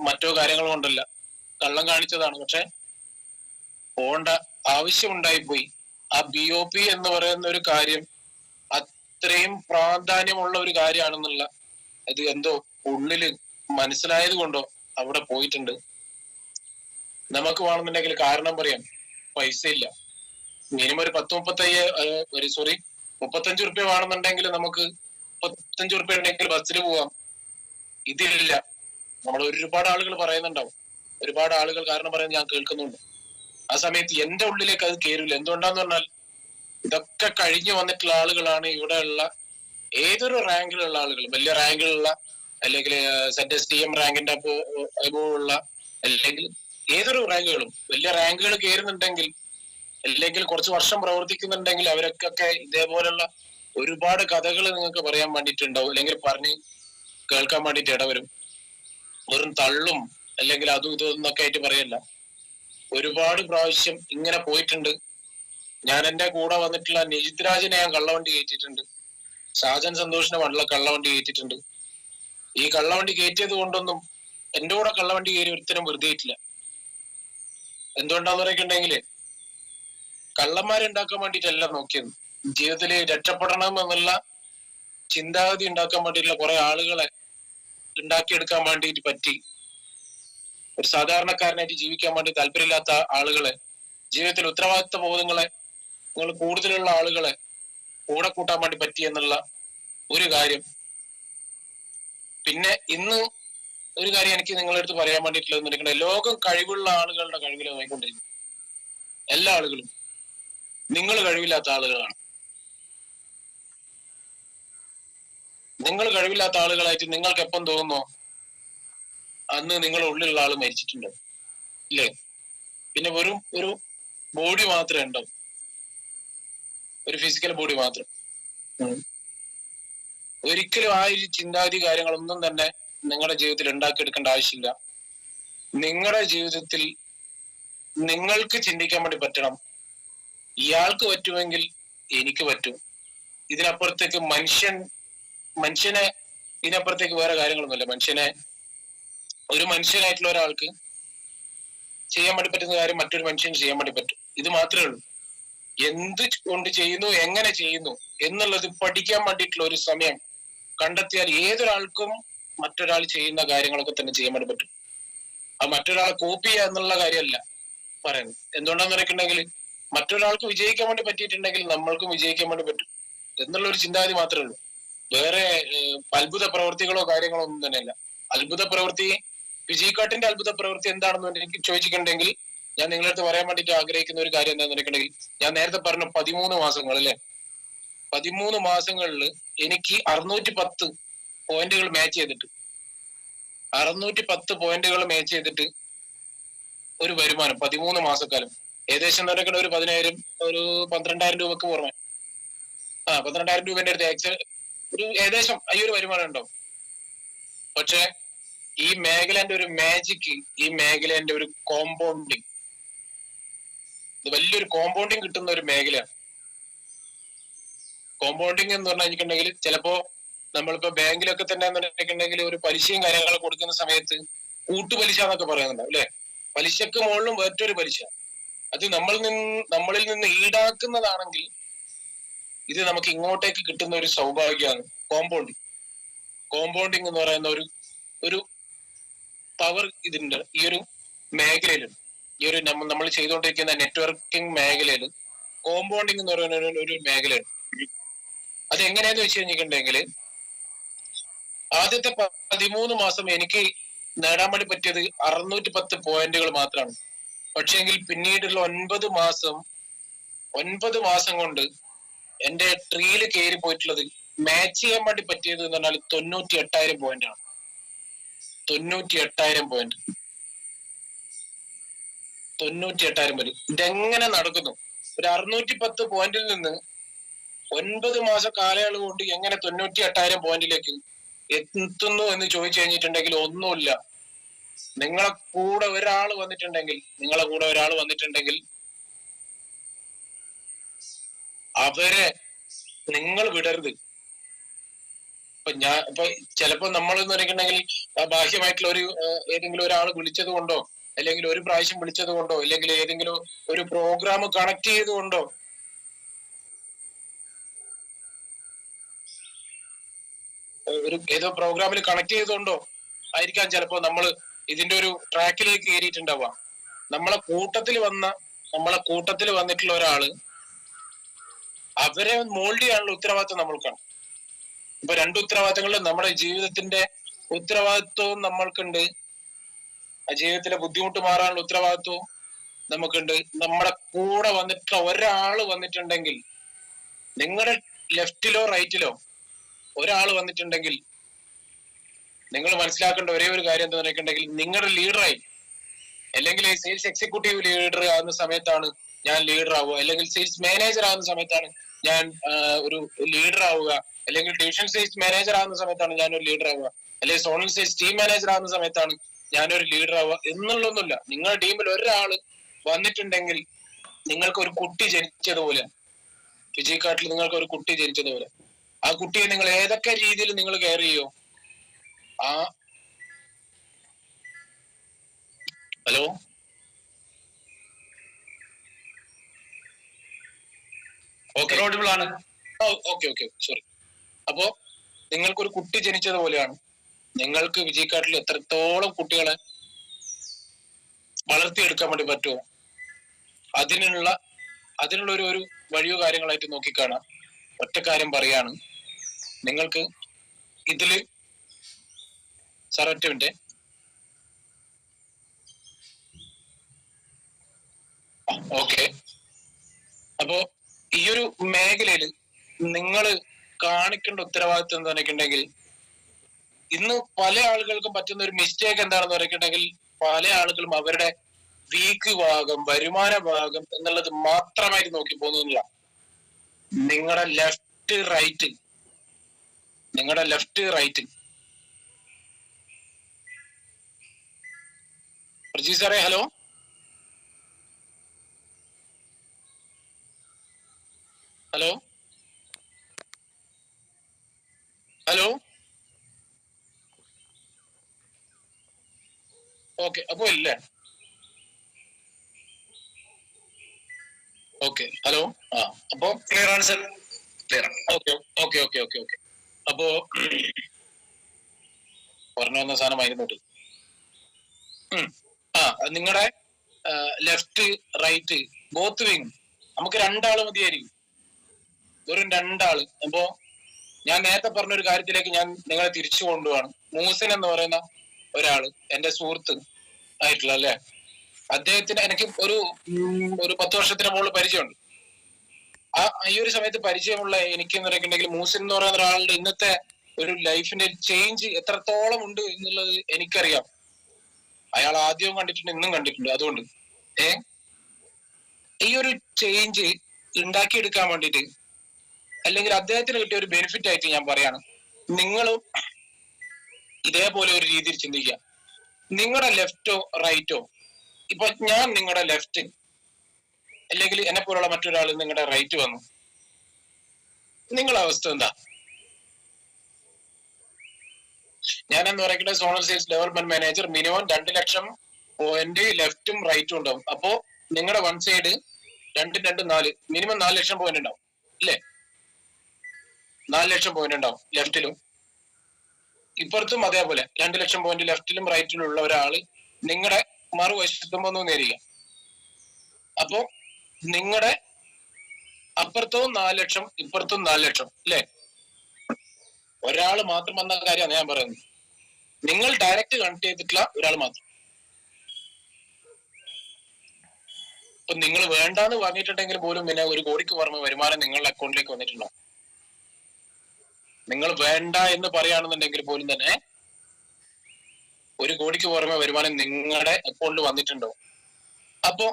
മറ്റോ കാര്യങ്ങൾ കൊണ്ടല്ല, കള്ളം കാണിച്ചതാണ്. പക്ഷെ പോകേണ്ട ആവശ്യമുണ്ടായി പോയി. ആ BOP എന്ന് പറയുന്ന ഒരു കാര്യം അത്രയും പ്രാധാന്യമുള്ള ഒരു കാര്യമാണെന്നുള്ള അത് എന്തോ ഉള്ളില് മനസ്സിലായത് കൊണ്ടോ അവിടെ പോയിട്ടുണ്ട്. നമുക്ക് വേണമെന്നുണ്ടെങ്കിൽ കാരണം പറയാം, പൈസ ഇല്ല. മിനിമം ഒരു 35 റുപ്യ വേണമെന്നുണ്ടെങ്കിൽ നമുക്ക് 35 റുപ്യ ഉണ്ടെങ്കിൽ ബസ്സിൽ പോവാം. ഇതില്ല. നമ്മൾ ഒരുപാട് ആളുകൾ പറയുന്നുണ്ടാവും, ഒരുപാട് ആളുകൾ കാരണം പറയാൻ ഞാൻ കേൾക്കുന്നുണ്ട്. ആ സമയത്ത് എന്റെ ഉള്ളിലേക്ക് അത് കയറില്ല. എന്തുകൊണ്ടാന്ന് പറഞ്ഞാൽ ഇതൊക്കെ കഴിഞ്ഞു വന്നിട്ടുള്ള ആളുകളാണ് ഇവിടെയുള്ള ഏതൊരു റാങ്കിലുള്ള ആളുകൾ, വലിയ റാങ്കിലുള്ള അല്ലെങ്കിൽ ZSTM റാങ്കിന്റെ ഉള്ള അല്ലെങ്കിൽ ഏതൊരു റാങ്കുകളും വലിയ റാങ്കുകൾ കയറുന്നുണ്ടെങ്കിൽ അല്ലെങ്കിൽ കുറച്ച് വർഷം പ്രവർത്തിക്കുന്നുണ്ടെങ്കിൽ അവർക്കൊക്കെ ഇതേപോലുള്ള ഒരുപാട് കഥകൾ നിങ്ങൾക്ക് പറയാൻ വേണ്ടിയിട്ടുണ്ടാവും, അല്ലെങ്കിൽ പറഞ്ഞ് കേൾക്കാൻ വേണ്ടിയിട്ട് ഇടവരും. വെറും തള്ളും അല്ലെങ്കിൽ അതും ഇതൊന്നൊക്കെ ആയിട്ട് പറയല്ല. ഒരുപാട് പ്രാവശ്യം ഇങ്ങനെ പോയിട്ടുണ്ട്. ഞാൻ എന്റെ കൂടെ വന്നിട്ടുള്ള നിജിത് രാജിനെ ഞാൻ കള്ളവണ്ടി കയറ്റിയിട്ടുണ്ട്. ഷാജൻ സന്തോഷിനെ കള്ളവണ്ടി കയറ്റിയിട്ടുണ്ട്. ഈ കള്ളവണ്ടി കയറ്റിയത് കൊണ്ടൊന്നും എന്റെ കൂടെ കള്ളവണ്ടി കയറി ഒരുത്തരം വെറുതെ ആയിട്ടില്ല. എന്തുകൊണ്ടാന്ന് പറയുന്നുണ്ടെങ്കില് കള്ളന്മാരുണ്ടാക്കാൻ വേണ്ടിയിട്ടല്ല നോക്കിയത്. ജീവിതത്തിൽ രക്ഷപ്പെടണം എന്നുള്ള ചിന്താഗതി ഉണ്ടാക്കാൻ വേണ്ടിയിട്ടുള്ള കുറെ ആളുകളെ ഉണ്ടാക്കിയെടുക്കാൻ വേണ്ടിയിട്ട് പറ്റി. ഒരു സാധാരണക്കാരനായിട്ട് ജീവിക്കാൻ വേണ്ടി താല്പര്യമില്ലാത്ത ആളുകളെ, ജീവിതത്തിൽ ഉത്തരവാദിത്വ ബോധങ്ങളെ നിങ്ങൾ കൂടുതലുള്ള ആളുകളെ കൂടെ കൂട്ടാൻ വേണ്ടി പറ്റി എന്നുള്ള ഒരു കാര്യം. പിന്നെ ഇന്ന് ഒരു കാര്യം എനിക്ക് നിങ്ങളുടെ അടുത്ത് പറയാൻ വേണ്ടിയിട്ടുള്ള ലോകം കഴിവുള്ള ആളുകളുടെ കഴിവിൽ നോക്കിക്കൊണ്ടിരിക്കും. എല്ലാ ആളുകളും നിങ്ങൾ കഴിവില്ലാത്ത ആളുകളാണ്. നിങ്ങൾ കഴിവില്ലാത്ത ആളുകളായിട്ട് നിങ്ങൾക്ക് എപ്പം തോന്നുന്നോ അന്ന് നിങ്ങളുടെ ഉള്ളിലുള്ള ആള് മരിച്ചിട്ടുണ്ടോ ഇല്ലേ? പിന്നെ വെറും ഒരു ബോഡി മാത്രമേ ഉണ്ടാവും, ഒരു ഫിസിക്കൽ ബോഡി മാത്രം. ഒരിക്കലും ആ ഒരു ചിന്താഗതി കാര്യങ്ങളൊന്നും തന്നെ നിങ്ങളുടെ ജീവിതത്തിൽ ഉണ്ടാക്കിയെടുക്കേണ്ട ആവശ്യമില്ല. നിങ്ങളുടെ ജീവിതത്തിൽ നിങ്ങൾക്ക് ചിന്തിക്കാൻ വേണ്ടി പറ്റണം, ഇയാൾക്ക് പറ്റുമെങ്കിൽ എനിക്ക് പറ്റും. ഇതിനപ്പുറത്തേക്ക് മനുഷ്യനെ ഇതിനപ്പുറത്തേക്ക് വേറെ കാര്യങ്ങളൊന്നുമില്ല. ഒരു മനുഷ്യനായിട്ടുള്ള ഒരാൾക്ക് ചെയ്യാൻ വേണ്ടി പറ്റുന്ന കാര്യം മറ്റൊരു മനുഷ്യന് ചെയ്യാൻ വേണ്ടി പറ്റും. ഇത് മാത്രമേ ഉള്ളൂ. എന്ത് കൊണ്ട് ചെയ്യുന്നു, എങ്ങനെ ചെയ്യുന്നു എന്നുള്ളത് പഠിക്കാൻ വേണ്ടിയിട്ടുള്ള ഒരു സമയം കണ്ടെത്തിയാൽ ഏതൊരാൾക്കും മറ്റൊരാൾ ചെയ്യുന്ന കാര്യങ്ങളൊക്കെ തന്നെ ചെയ്യാൻ വേണ്ടി പറ്റും. ആ മറ്റൊരാളെ കോപ്പി ചെയ്യുക എന്നുള്ള കാര്യമല്ല പറയുന്നത്. എന്തുകൊണ്ടാന്ന് പറയുന്നുണ്ടെങ്കിൽ മറ്റൊരാൾക്ക് വിജയിക്കാൻ വേണ്ടി പറ്റിയിട്ടുണ്ടെങ്കിൽ നമ്മൾക്കും വിജയിക്കാൻ വേണ്ടി പറ്റും എന്നുള്ള ഒരു ചിന്താഗതി മാത്രമേ ഉള്ളൂ. വേറെ അത്ഭുത പ്രവൃത്തികളോ കാര്യങ്ങളോ ഒന്നും തന്നെയല്ല. അത്ഭുത പ്രവൃത്തി, വിജയിക്കാട്ടിന്റെ അത്ഭുത പ്രവൃത്തി എന്താണെന്ന് എനിക്ക് ചോദിച്ചിട്ടുണ്ടെങ്കിൽ ഞാൻ നിങ്ങളുടെ അടുത്ത് പറയാൻ വേണ്ടിയിട്ട് ആഗ്രഹിക്കുന്ന ഒരു കാര്യം എന്താണെന്ന് പറഞ്ഞിട്ടുണ്ടെങ്കിൽ, ഞാൻ നേരത്തെ പറഞ്ഞ 13 മാസങ്ങൾ അല്ലെ, 13 മാസങ്ങളിൽ എനിക്ക് 610 പോയിന്റുകൾ മാച്ച് ചെയ്തിട്ട് 610 പോയിന്റുകൾ മാച്ച് ചെയ്തിട്ട് ഒരു വരുമാനം 13 മാസക്കാലം ഏകദേശം നടക്കുന്ന ഒരു 10,000 ഒരു 12,000 രൂപക്ക് പുറമെ 12,000 രൂപന്റെ അടുത്ത് ഒരു ഏകദേശം ഈ ഒരു വരുമാനം ഉണ്ടാവും. പക്ഷെ ഈ മേഖലന്റെ ഒരു മാജിക്, ഈ മേഖലന്റെ ഒരു കോമ്പൗണ്ടിങ്, ഇത് വലിയൊരു കോമ്പൗണ്ടിങ് കിട്ടുന്ന ഒരു മേഖലയാണ്. കോമ്പൗണ്ടിങ് എന്ന് പറഞ്ഞിട്ടുണ്ടെങ്കിൽ ചിലപ്പോ നമ്മളിപ്പോ ബാങ്കിലൊക്കെ തന്നെ ഉണ്ടെങ്കിൽ ഒരു പലിശയും കാര്യങ്ങളൊക്കെ കൊടുക്കുന്ന സമയത്ത് കൂട്ടുപലിശ എന്നൊക്കെ പറയുന്നുണ്ടാവും അല്ലെ? പലിശക്ക് മുകളിലും വേറൊരു പലിശ. അത് നമ്മളിൽ നിന്ന് ഈടാക്കുന്നതാണെങ്കിൽ ഇത് നമുക്ക് ഇങ്ങോട്ടേക്ക് കിട്ടുന്ന ഒരു സൗഭാഗ്യമാണ് കോമ്പൗണ്ടിങ് എന്ന് പറയുന്ന ഒരു പവർ ഇതിന്റെ ഈ ഒരു മേഖലയിലും, ഈ ഒരു നമ്മൾ ചെയ്തുകൊണ്ടിരിക്കുന്ന നെറ്റ്വർക്കിംഗ് മേഖലയിൽ കോമ്പൗണ്ടിങ് എന്ന് പറയുന്ന ഒരു മേഖലയാണ്. അത് എങ്ങനെയാന്ന് വെച്ച് കഴിഞ്ഞിട്ടുണ്ടെങ്കിൽ ആദ്യത്തെ 13 മാസം എനിക്ക് നേടാൻ വേണ്ടി പറ്റിയത് 610 പോയിന്റുകൾ മാത്രമാണ്. പക്ഷെങ്കിൽ പിന്നീടുള്ള 9 മാസം കൊണ്ട് എന്റെ ട്രീയിൽ കയറി പോയിട്ടുള്ളത് മാച്ച് ചെയ്യാൻ വേണ്ടി പറ്റിയത് എന്ന് പറഞ്ഞാൽ 98,000 പോയിന്റ് ആണ്. 98,000 പോയിന്റ്. 98,000 പോയിന്റ്. ഇതെങ്ങനെ നടക്കുന്നു? ഒരു 610 പോയിന്റിൽ നിന്ന് 9 മാസ കാലയളവ് കൊണ്ട് എങ്ങനെ 98,000 പോയിന്റിലേക്ക് എത്തുന്നു എന്ന് ചോദിച്ചു കഴിഞ്ഞിട്ടുണ്ടെങ്കിൽ ഒന്നുമില്ല. നിങ്ങളെ കൂടെ ഒരാൾ വന്നിട്ടുണ്ടെങ്കിൽ അവരെ നിങ്ങൾ വിടരുത്. ഇപ്പൊ ചിലപ്പോ നമ്മൾ എന്ന് പറഞ്ഞിട്ടുണ്ടെങ്കിൽ ബാഹ്യമായിട്ടുള്ള ഏതെങ്കിലും ഒരാൾ വിളിച്ചത് കൊണ്ടോ, അല്ലെങ്കിൽ ഒരു പ്രാവശ്യം വിളിച്ചത് കൊണ്ടോ, അല്ലെങ്കിൽ ഏതെങ്കിലും ഒരു പ്രോഗ്രാം കണക്ട് ചെയ്തുകൊണ്ടോ ഏതോ പ്രോഗ്രാമിൽ കണക്ട് ചെയ്തുകൊണ്ടോ ആയിരിക്കാം ചിലപ്പോ നമ്മൾ ഇതിന്റെ ഒരു ട്രാക്കിലേക്ക് കയറിയിട്ടുണ്ടാവുക. നമ്മളെ കൂട്ടത്തിൽ വന്നിട്ടുള്ള ഒരാള് അവരെ മോൾഡ് ചെയ്യാനുള്ള ഉത്തരവാദിത്വം നമ്മൾക്കാണ്. ഇപ്പൊ 2 ഉത്തരവാദിത്തങ്ങളിലും നമ്മുടെ ജീവിതത്തിന്റെ ഉത്തരവാദിത്വവും നമ്മൾക്കുണ്ട്, ജീവിതത്തിലെ ബുദ്ധിമുട്ട് മാറാനുള്ള ഉത്തരവാദിത്വവും നമുക്കുണ്ട്. നമ്മുടെ കൂടെ വന്നിട്ടുള്ള ഒരാള് വന്നിട്ടുണ്ടെങ്കിൽ, നിങ്ങളുടെ ലെഫ്റ്റിലോ റൈറ്റിലോ ഒരാൾ വന്നിട്ടുണ്ടെങ്കിൽ നിങ്ങൾ മനസ്സിലാക്കേണ്ട ഒരേ ഒരു കാര്യം എന്താ പറഞ്ഞിട്ടുണ്ടെങ്കിൽ, നിങ്ങളുടെ ലീഡറായി, അല്ലെങ്കിൽ സെയിൽസ് എക്സിക്യൂട്ടീവ് ലീഡർ ആകുന്ന സമയത്താണ് ഞാൻ ലീഡർ ആവുക, അല്ലെങ്കിൽ സെയിൽസ് മാനേജർ ആകുന്ന സമയത്താണ് ഞാൻ ഒരു ലീഡർ ആവുക, അല്ലെങ്കിൽ ഡിവിഷൻ സ്റ്റേജ് മാനേജർ ആവുന്ന സമയത്താണ് ഞാനൊരു ലീഡർ ആവുക, അല്ലെങ്കിൽ സോണൽ സ്റ്റേജ് ടീം മാനേജർ ആവുന്ന സമയത്താണ് ഞാനൊരു ലീഡർ ആവുക എന്നുള്ളതൊന്നുമില്ല. നിങ്ങളുടെ ടീമിൽ ഒരാള് വന്നിട്ടുണ്ടെങ്കിൽ നിങ്ങൾക്ക് ഒരു കുട്ടി ജനിച്ചതുപോലെ, ഫിജിക്കാട്ടിൽ നിങ്ങൾക്ക് ഒരു കുട്ടി ജനിച്ചതുപോലെ, ആ കുട്ടിയെ നിങ്ങൾ ഏതൊക്കെ രീതിയിൽ നിങ്ങൾ കെയർ ചെയ്യോ, ആ ഹലോ ഓക്കെ ആണ്. Okay okay sorry. അപ്പോ നിങ്ങൾക്കൊരു കുട്ടി ജനിച്ചതുപോലെയാണ് നിങ്ങൾക്ക് വിജയക്കാട്ടിൽ എത്രത്തോളം കുട്ടികളെ വളർത്തിയെടുക്കാൻ വേണ്ടി പറ്റുമോ അതിനുള്ള ഒരു വഴിയോ കാര്യങ്ങളായിട്ട് നോക്കിക്കാണാം. ഒറ്റ കാര്യം പറയാണ്, നിങ്ങൾക്ക് ഇതില് സററ്റുവിന്റെ ഓക്കെ. അപ്പോ ഈ ഒരു മേഖലയിൽ നിങ്ങൾ കാണിക്കേണ്ട ഉത്തരവാദിത്വം എന്താ പറഞ്ഞിട്ടുണ്ടെങ്കിൽ, ഇന്ന് പല ആളുകൾക്കും പറ്റുന്ന ഒരു മിസ്റ്റേക്ക് എന്താണെന്ന് പറഞ്ഞിട്ടുണ്ടെങ്കിൽ, പല ആളുകളും അവരുടെ വീക്ക് ഭാഗം, വരുമാന ഭാഗം എന്നുള്ളത് മാത്രമായിട്ട് നോക്കി പോകുന്നില്ല. നിങ്ങളുടെ ലെഫ്റ്റ് റൈറ്റ് പ്രജി സാറേ ഹലോ ഹലോ ഹലോ ഓക്കെ. അപ്പോ ഇല്ലേ, ഓക്കെ ഹലോ അപ്പോ ക്ലിയർ ആണ് sir, clear. Okay okay okay okay okay. അപ്പോ പറഞ്ഞു വന്ന സാധനമായിരുന്നു. നിങ്ങളുടെ ലെഫ്റ്റ് റൈറ്റ് ബോത്ത് വിങ് നമുക്ക് രണ്ടാള് മതിയായിരിക്കും, വെറും രണ്ടാള്. അപ്പോ ഞാൻ നേരത്തെ പറഞ്ഞൊരു കാര്യത്തിലേക്ക് ഞാൻ നിങ്ങളെ തിരിച്ചു കൊണ്ടുപോവാണ്. മൂസൻ എന്ന് പറയുന്ന ഒരാള് എന്റെ സുഹൃത്ത് ആയിട്ടുള്ള അല്ലെ, അദ്ദേഹത്തിന് എനിക്ക് ഒരു 10 വർഷത്തിന് മുകളിൽ പരിചയമുണ്ട്. ഈ ഒരു സമയത്ത് പരിചയമുള്ള എനിക്ക് എന്ന് പറയുന്നുണ്ടെങ്കിൽ മൂസൻ എന്ന് പറയുന്ന ഒരാളുടെ ഇന്നത്തെ ഒരു ലൈഫിന്റെ ചേഞ്ച് എത്രത്തോളം ഉണ്ട് എന്നുള്ളത് എനിക്കറിയാം. അയാൾ ആദ്യവും കണ്ടിട്ടുണ്ട്, ഇന്നും കണ്ടിട്ടുണ്ട്. അതുകൊണ്ട് ഈ ഒരു ചേഞ്ച് ഉണ്ടാക്കിയെടുക്കാൻ വേണ്ടിയിട്ട്, അല്ലെങ്കിൽ അദ്ദേഹത്തിന് കിട്ടിയ ഒരു ബെനിഫിറ്റ് ആയിട്ട് ഞാൻ പറയാണ്, നിങ്ങളും ഇതേപോലെ ഒരു രീതിയിൽ ചിന്തിക്കുക. നിങ്ങളുടെ ലെഫ്റ്റോ റൈറ്റോ, ഇപ്പൊ ഞാൻ നിങ്ങളുടെ ലെഫ്റ്റ്, അല്ലെങ്കിൽ എന്നെ പോലുള്ള മറ്റൊരാൾ നിങ്ങളുടെ റൈറ്റ് വന്നു, നിങ്ങളുടെ അവസ്ഥ എന്താ? ഞാൻ എന്ന് പറയുന്നത് zonal sales development manager, minimum 2 ലക്ഷം പോയിന്റ് ലെഫ്റ്റും റൈറ്റും ഉണ്ടാവും. അപ്പോ നിങ്ങളുടെ വൺ സൈഡ് 2 2 4 മിനിമം 4 ലക്ഷം പോയിന്റ് ഉണ്ടാവും അല്ലേ? 4 ലക്ഷം പോയിന്റ് ഉണ്ടാവും ലെഫ്റ്റിലും. ഇപ്പുറത്തും അതേപോലെ 2 ലക്ഷം പോയിന്റ് ലെഫ്റ്റിലും റൈറ്റിലും ഉള്ള ഒരാള് നിങ്ങളുടെ മറുവശത്തും വന്നു നേരിക. അപ്പോ നിങ്ങളുടെ അപ്പുറത്തും 4 ലക്ഷം, ഇപ്പുറത്തും 4 ലക്ഷം അല്ലേ? ഒരാൾ മാത്രം വന്ന കാര്യമാണ് ഞാൻ പറയുന്നത്. നിങ്ങൾ ഡയറക്റ്റ് കണക്ട് ചെയ്തിട്ടുള്ള ഒരാൾ മാത്രം. ഇപ്പൊ നിങ്ങൾ വേണ്ടാന്ന് പറഞ്ഞിട്ടുണ്ടെങ്കിൽ പോലും പിന്നെ 1 കോടിക്ക് പുറമെ വരുമാനം നിങ്ങളുടെ അക്കൗണ്ടിലേക്ക് വന്നിട്ടുണ്ടാവും. നിങ്ങൾ വേണ്ട എന്ന് പറയുകയാണെന്നുണ്ടെങ്കിൽ പോലും തന്നെ 1 കോടിക്ക് പുറമെ വരുമാനം നിങ്ങളുടെ അക്കൗണ്ടിൽ വന്നിട്ടുണ്ടാവും. അപ്പോ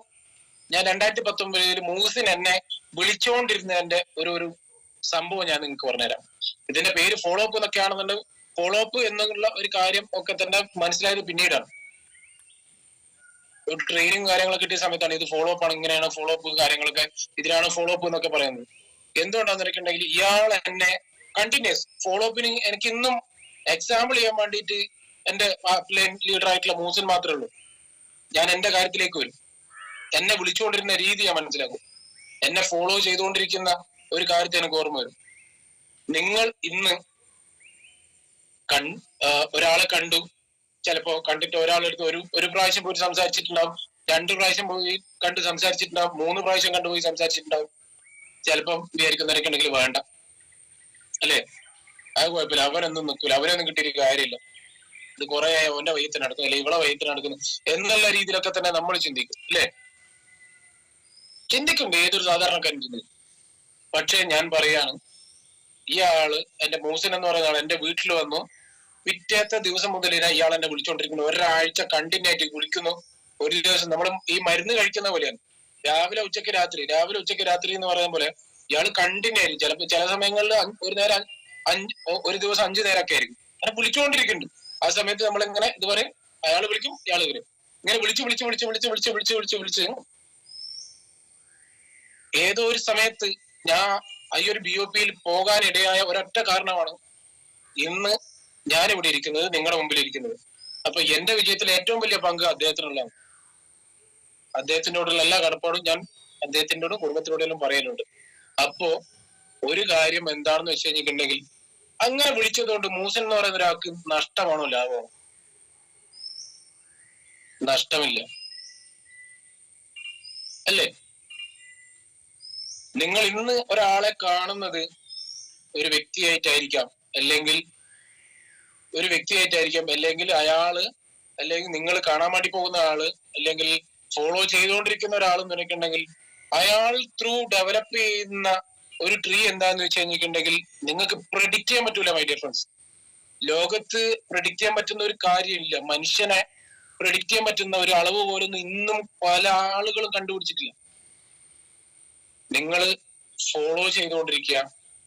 ഞാൻ 2019 മൂസിൻ എന്നെ വിളിച്ചുകൊണ്ടിരുന്നതിന്റെ ഒരു സംഭവം ഞാൻ നിങ്ങൾക്ക് പറഞ്ഞുതരാം. ഇതിന്റെ പേര് ഫോളോ അപ്പ് എന്നൊക്കെ ആണെന്നുണ്ടെങ്കിൽ, ഫോളോ അപ്പ് എന്നുള്ള ഒരു കാര്യം ഒക്കെ തന്നെ മനസ്സിലായത് പിന്നീടാണ്. ഒരു ട്രെയിനിങ് കാര്യങ്ങളൊക്കെ കിട്ടിയ സമയത്താണ് ഇത് ഫോളോ അപ്പ് ആണ്, ഇങ്ങനെയാണ് ഫോളോ അപ്പ് കാര്യങ്ങളൊക്കെ, ഇതിനാണ് ഫോളോ അപ്പ് എന്നൊക്കെ പറയുന്നത്. എന്തുകൊണ്ടാന്ന് വെച്ചിട്ടുണ്ടെങ്കിൽ ഇയാൾ എന്നെ കണ്ടിന്യൂസ് ഫോളോ അപ്പിന് എനിക്ക് ഇന്നും എക്സാമ്പിൾ ചെയ്യാൻ വേണ്ടിയിട്ട് എന്റെ ലീഡർ ആയിട്ടുള്ള മൂസൻ മാത്രമേ ഉള്ളൂ. ഞാൻ എന്റെ കാര്യത്തിലേക്ക് വരും, എന്നെ വിളിച്ചുകൊണ്ടിരുന്ന രീതി ഞാൻ മനസ്സിലാക്കും, എന്നെ ഫോളോ ചെയ്തുകൊണ്ടിരിക്കുന്ന ഒരു കാര്യത്തെ എനിക്ക് ഓർമ്മ വരും. നിങ്ങൾ ഇന്ന് ഒരാളെ കണ്ടു, ചിലപ്പോ കണ്ടിട്ട് ഒരാളെടുത്ത് ഒരു പ്രാവശ്യം പോയി സംസാരിച്ചിട്ടുണ്ടാവും, 2 പ്രാവശ്യം പോയി കണ്ട് സംസാരിച്ചിട്ടുണ്ടാവും, 3 പ്രാവശ്യം കണ്ടുപോയി സംസാരിച്ചിട്ടുണ്ടാവും. ചിലപ്പം വിചാരിക്കുന്നവരൊക്കെ വേണ്ട അല്ലേ, അത് കുഴപ്പമില്ല, അവനൊന്നും നിൽക്കൂല, അവനൊന്നും കിട്ടിയിട്ട് കാര്യമില്ല, ഇത് കുറെ അവന്റെ വയത്തിന് നടക്കുന്നു, അല്ലെ ഇവളെ വയത്തിന് നടക്കുന്നു എന്നുള്ള രീതിയിലൊക്കെ തന്നെ നമ്മൾ ചിന്തിക്കും അല്ലേ? ചിന്തിക്കും, ഏതൊരു സാധാരണക്കാരൻ ചിന്തിക്കും. പക്ഷെ ഞാൻ പറയാണ്, ഈ ആള് എന്റെ മൂസൻ എന്ന് പറയുന്ന ആൾ എന്റെ വീട്ടിൽ വന്നു, പിറ്റേത്തെ ദിവസം മുതൽ ഇയാൾ എന്നെ വിളിച്ചോണ്ടിരിക്കുന്നു. ഒരാഴ്ച കണ്ടിന്യൂ ആയിട്ട് വിളിക്കുന്നു. ഒരു ദിവസം നമ്മൾ ഈ മരുന്ന് കഴിക്കുന്ന പോലെയാണ്, രാവിലെ ഉച്ചയ്ക്ക് രാത്രി എന്ന് പറയുന്ന പോലെ ഇയാൾ കണ്ടിന്യൂ ആയിരിക്കും. ചിലപ്പോൾ ചില സമയങ്ങളിൽ ഒരു നേരം ഒരു ദിവസം 5 നേരമൊക്കെ ആയിരിക്കും അങ്ങനെ വിളിച്ചുകൊണ്ടിരിക്കുന്നുണ്ട്. ആ സമയത്ത് നമ്മളിങ്ങനെ ഇതുവരെ അയാൾ വിളിക്കും, ഇയാൾ വരും, ഇങ്ങനെ വിളിച്ച് ഏതോ ഒരു സമയത്ത് ഞാൻ ഈ ഒരു BOP പോകാൻ ഇടയായ ഒരൊറ്റ കാരണമാണ് ഇന്ന് ഞാനിവിടെ ഇരിക്കുന്നത്, നിങ്ങളുടെ മുമ്പിൽ ഇരിക്കുന്നത്. അപ്പൊ എന്റെ വിജയത്തിൽ ഏറ്റവും വലിയ പങ്ക് അദ്ദേഹത്തിനുള്ളതാണ്. അദ്ദേഹത്തിനോടുള്ള എല്ലാ കടപ്പാടും ഞാൻ അദ്ദേഹത്തിനോടും കുടുംബത്തിനോടെല്ലാം പറയലുണ്ട്. അപ്പോ ഒരു കാര്യം എന്താണെന്ന് വെച്ച് കഴിഞ്ഞിട്ടുണ്ടെങ്കിൽ, അങ്ങനെ വിളിച്ചതുകൊണ്ട് മൂസൻ എന്ന് പറയുന്ന ഒരാൾക്ക് നഷ്ടമാണോ ലാഭമാണോ? നഷ്ടമില്ല അല്ലേ? നിങ്ങൾ ഇന്ന് ഒരാളെ കാണുന്നത് ഒരു വ്യക്തിയായിട്ടായിരിക്കാം, അല്ലെങ്കിൽ അല്ലെങ്കിൽ നിങ്ങൾ കാണാൻ വേണ്ടി പോകുന്ന ആള്, അല്ലെങ്കിൽ ഫോളോ ചെയ്തുകൊണ്ടിരിക്കുന്ന ഒരാളെന്ന് പറഞ്ഞിട്ടുണ്ടെങ്കിൽ അയാൾ ത്രൂ ഡെവലപ്പ് ചെയ്യുന്ന ഒരു ട്രീ എന്താന്ന് വെച്ച് കഴിഞ്ഞിട്ടുണ്ടെങ്കിൽ നിങ്ങൾക്ക് പ്രെഡിക്റ്റ് ചെയ്യാൻ പറ്റൂല മൈ ഡിയർ ഫ്രണ്ട്സ്. ലോകത്ത് പ്രെഡിക്റ്റ് ചെയ്യാൻ പറ്റുന്ന ഒരു കാര്യമില്ല. മനുഷ്യനെ പ്രെഡിക്റ്റ് ചെയ്യാൻ പറ്റുന്ന ഒരു അളവ് പോലും ഇന്നും പല ആളുകളും കണ്ടുപിടിച്ചിട്ടില്ല. നിങ്ങൾ ഫോളോ ചെയ്തുകൊണ്ടിരിക്കുക,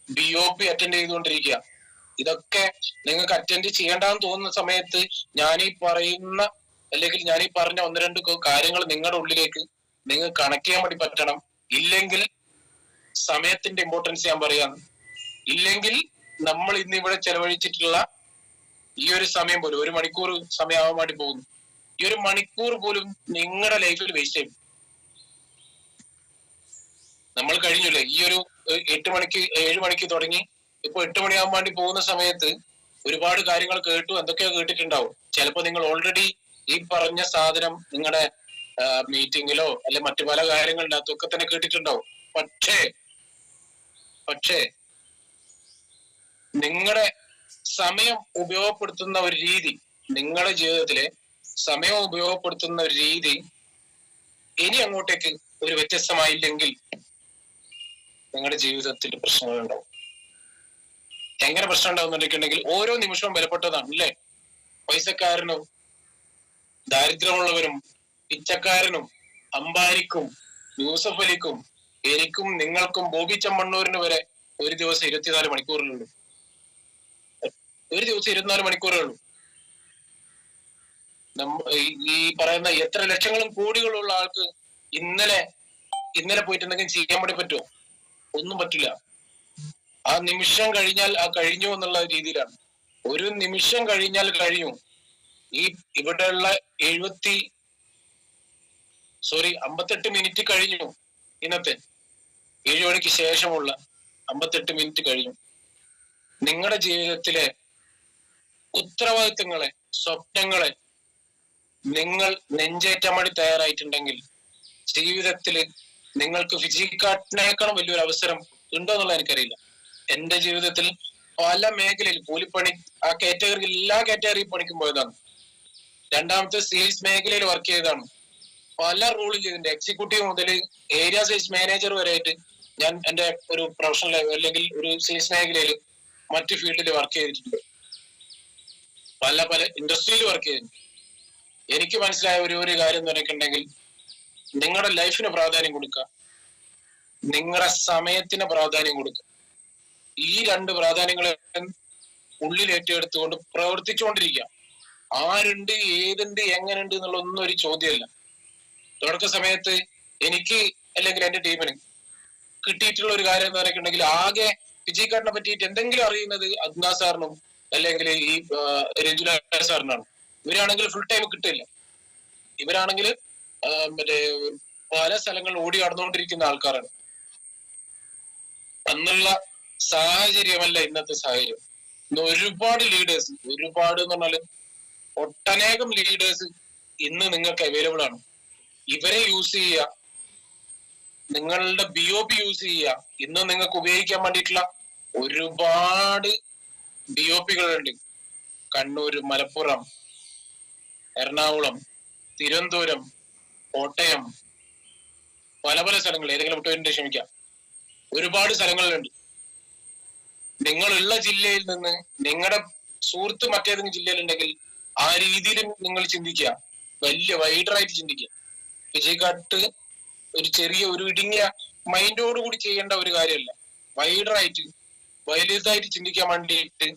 BOP അറ്റൻഡ് ചെയ്തുകൊണ്ടിരിക്കുക. ഇതൊക്കെ നിങ്ങൾക്ക് അറ്റൻഡ് ചെയ്യേണ്ടെന്ന് തോന്നുന്ന സമയത്ത് ഞാൻ ഈ പറഞ്ഞ 1-2 കാര്യങ്ങൾ നിങ്ങളുടെ ഉള്ളിലേക്ക് നിങ്ങൾ കണക്ട് ചെയ്യാൻ വേണ്ടി പറ്റണം. ഇല്ലെങ്കിൽ സമയത്തിന്റെ ഇമ്പോർട്ടൻസ് ഞാൻ പറയാം. ഇല്ലെങ്കിൽ നമ്മൾ ഇന്ന് ഇവിടെ ചെലവഴിച്ചിട്ടുള്ള ഈ ഒരു സമയം പോലും, 1 മണിക്കൂർ സമയമാവാൻ വേണ്ടി പോകുന്നു, ഈ 1 മണിക്കൂർ പോലും നിങ്ങളുടെ ലൈഫിൽ വേസ്റ്റ് ചെയ്യും. നമ്മൾ കഴിഞ്ഞില്ലേ ഈ ഒരു 7 മണിക്ക് തുടങ്ങി ഇപ്പൊ 8 മണിയാവാൻ വേണ്ടി പോകുന്ന സമയത്ത് ഒരുപാട് കാര്യങ്ങൾ കേട്ടു, എന്തൊക്കെയോ കേട്ടിട്ടുണ്ടാവും. ചിലപ്പോൾ നിങ്ങൾ ഓൾറെഡി ഈ പറഞ്ഞ സാധനം നിങ്ങളുടെ മീറ്റിങ്ങിലോ അല്ലെ മറ്റു പല കാര്യങ്ങളുടെ അകത്തൊക്കെ തന്നെ കേട്ടിട്ടുണ്ടാവും. പക്ഷേ നിങ്ങളുടെ സമയം ഉപയോഗപ്പെടുത്തുന്ന ഒരു രീതി, നിങ്ങളുടെ ജീവിതത്തിലെ സമയം ഉപയോഗപ്പെടുത്തുന്ന ഒരു രീതി ഇനി അങ്ങോട്ടേക്ക് ഒരു വ്യത്യസ്തമായില്ലെങ്കിൽ നിങ്ങളുടെ ജീവിതത്തിൽ പ്രശ്നങ്ങൾ ഉണ്ടാവും. എങ്ങനെ പ്രശ്നം ഉണ്ടാവുന്നുണ്ടെങ്കിൽ ഓരോ നിമിഷവും വിലപ്പെട്ടതാണ് അല്ലേ? പൈസക്കാരനും ദാരിദ്ര്യമുള്ളവരും പിച്ചക്കാരനും അംബാനിക്കും യൂസഫ് അലിക്കും എനിക്കും നിങ്ങൾക്കും ബോബി ചമ്മണ്ണൂരിന് വരെ ഒരു ദിവസം 24 മണിക്കൂറിലുള്ളൂ. ഒരു ദിവസം 24 മണിക്കൂറേ ഉള്ളൂ. ഈ പറയുന്ന എത്ര ലക്ഷങ്ങളും കോടികളുള്ള ആൾക്ക് ഇന്നലെ പോയിട്ടുണ്ടെങ്കിൽ ചെയ്യാൻ വേണ്ടി പറ്റുമോ? ഒന്നും പറ്റില്ല. ആ നിമിഷം കഴിഞ്ഞാൽ ആ കഴിഞ്ഞു എന്നുള്ള രീതിയിലാണ്. ഒരു നിമിഷം കഴിഞ്ഞാൽ കഴിഞ്ഞു. ഈ ഇവിടെയുള്ള 58 മിനിറ്റ് കഴിഞ്ഞു. ഇന്നത്തെ 7 മണിക്ക് ശേഷമുള്ള 58 മിനിറ്റ് കഴിഞ്ഞു. നിങ്ങളുടെ ജീവിതത്തിലെ ഉത്തരവാദിത്തങ്ങളെ, സ്വപ്നങ്ങളെ നിങ്ങൾ നെഞ്ചേറ്റാൻ വേണ്ടി തയ്യാറായിട്ടുണ്ടെങ്കിൽ ജീവിതത്തിൽ നിങ്ങൾക്ക് ഫിസിക്കാട്ടിനേക്കാളും വലിയൊരു അവസരം ഉണ്ടോ എന്നുള്ള എനിക്കറിയില്ല. എന്റെ ജീവിതത്തിൽ പല മേഖലയിൽ കൂലിപ്പണി, ആ കാറ്റഗറി എല്ലാ കാറ്റഗറി പണിക്കും പോയതാണ്. രണ്ടാമത്തെ സെയിൽസ് മേഖലയിൽ വർക്ക് ചെയ്തതാണ്. പല റോളിൽ ഇതിന്റെ എക്സിക്യൂട്ടീവ് മുതൽ ഏരിയ സെയിൽസ് മാനേജർ വരെ ആയിട്ട് ഞാൻ എന്റെ ഒരു പ്രൊഫഷണൽ അല്ലെങ്കിൽ ഒരു സെയിൽസ് മേഖലയിൽ മറ്റു ഫീൽഡിൽ വർക്ക് ചെയ്തിട്ടുണ്ട്. പല ഇൻഡസ്ട്രിയിൽ വർക്ക് ചെയ്തിട്ടുണ്ട്. എനിക്ക് മനസ്സിലായ ഒരു കാര്യം എന്ന് പറഞ്ഞിട്ടുണ്ടെങ്കിൽ, നിങ്ങളുടെ ലൈഫിന് പ്രാധാന്യം കൊടുക്കുക, നിങ്ങളുടെ സമയത്തിന് പ്രാധാന്യം കൊടുക്കുക. ഈ 2 പ്രാധാന്യങ്ങളെ ഉള്ളിൽ ഏറ്റെടുത്തുകൊണ്ട് പ്രവർത്തിച്ചുകൊണ്ടിരിക്കുക. ആരുണ്ട്, ഏതുണ്ട്, എങ്ങനെയുണ്ട് എന്നുള്ള ഒന്നും ഒരു ചോദ്യമല്ല. തുടക്ക സമയത്ത് എനിക്ക് അല്ലെങ്കിൽ എന്റെ ടീമിന് കിട്ടിയിട്ടുള്ള ഒരു കാര്യം എന്ന് പറഞ്ഞിട്ടുണ്ടെങ്കിൽ, ആകെ വിജയ്ക്കാട്ടിനെ പറ്റിയിട്ട് എന്തെങ്കിലും അറിയുന്നത് അദ്നാ സാറിനും അല്ലെങ്കിൽ ഈ രഞ്ജുല സാറിനാണ്. ഇവരാണെങ്കിൽ ഫുൾ ടൈം കിട്ടില്ല. ഇവരാണെങ്കിൽ പല സ്ഥലങ്ങളിൽ ഓടി നടന്നുകൊണ്ടിരിക്കുന്ന ആൾക്കാരാണ്. അന്നുള്ള സാഹചര്യമല്ല ഇന്നത്തെ സാഹചര്യം. ഇന്ന് ഒരുപാട് ലീഡേഴ്സ്, ഒരുപാട് എന്ന് പറഞ്ഞാല് ഒട്ടനേകം ലീഡേഴ്സ് ഇന്ന് നിങ്ങൾക്ക് അവൈലബിൾ ആണ്. ഇവരെ യൂസ് ചെയ്യുക, നിങ്ങളുടെ BOP യൂസ് ചെയ്യുക. ഇന്ന് നിങ്ങൾക്ക് ഉപയോഗിക്കാൻ വേണ്ടിയിട്ടുള്ള ഒരുപാട് BOPകളുണ്ട്. കണ്ണൂർ, മലപ്പുറം, എറണാകുളം, തിരുവനന്തപുരം, കോട്ടയം, പല സ്ഥലങ്ങൾ, ഏതെങ്കിലും വിട്ടുപോയിട്ട് ക്ഷമിക്കാം, ഒരുപാട് സ്ഥലങ്ങളിലുണ്ട്. നിങ്ങളുള്ള ജില്ലയിൽ നിന്ന് നിങ്ങളുടെ സുഹൃത്ത് മറ്റേതെങ്കിലും ജില്ലയിലുണ്ടെങ്കിൽ ആ രീതിയിൽ നിങ്ങൾ ചിന്തിക്കുക, വലിയ വൈഡറായിട്ട് ചിന്തിക്കുക. വിജയ്ഘാട്ട് ഒരു ചെറിയ ഒരു ഇടുങ്ങിയ മൈൻഡോട് കൂടി ചെയ്യേണ്ട ഒരു കാര്യമല്ല. വൈഡറായിട്ട് വലുതായിട്ട് ചിന്തിക്കാൻ വേണ്ടിയിട്ട്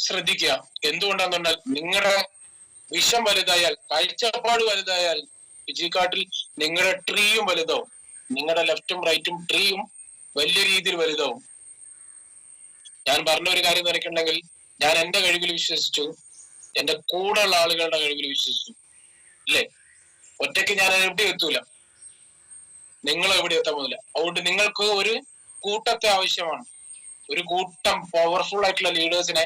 ശ്രദ്ധിക്കുക. എന്തുകൊണ്ടാന്ന് പറഞ്ഞാൽ നിങ്ങളുടെ വിഷം വലുതായാൽ, കാഴ്ചപ്പാട് വലുതായാൽ വിജയക്കാട്ടിൽ നിങ്ങളുടെ ട്രീയും വലുതാവും. നിങ്ങളുടെ ലെഫ്റ്റും റൈറ്റും ട്രീയും വലിയ രീതിയിൽ വലുതാവും. ഞാൻ പറഞ്ഞ ഒരു കാര്യം നിനക്കുണ്ടെങ്കിൽ, ഞാൻ എന്റെ കഴിവിൽ വിശ്വസിച്ചു, എന്റെ കൂടെയുള്ള ആളുകളുടെ കഴിവിൽ വിശ്വസിച്ചു. ഇല്ലേ? ഒറ്റയ്ക്ക് ഞാൻ എവിടെ എത്തൂല, നിങ്ങൾ എവിടെ എത്താൻ പോകില്ല. അതുകൊണ്ട് നിങ്ങൾക്ക് ഒരു കൂട്ടത്തെ ആവശ്യമാണ്. ഒരു കൂട്ടം പവർഫുൾ ആയിട്ടുള്ള ലീഡേഴ്സിനെ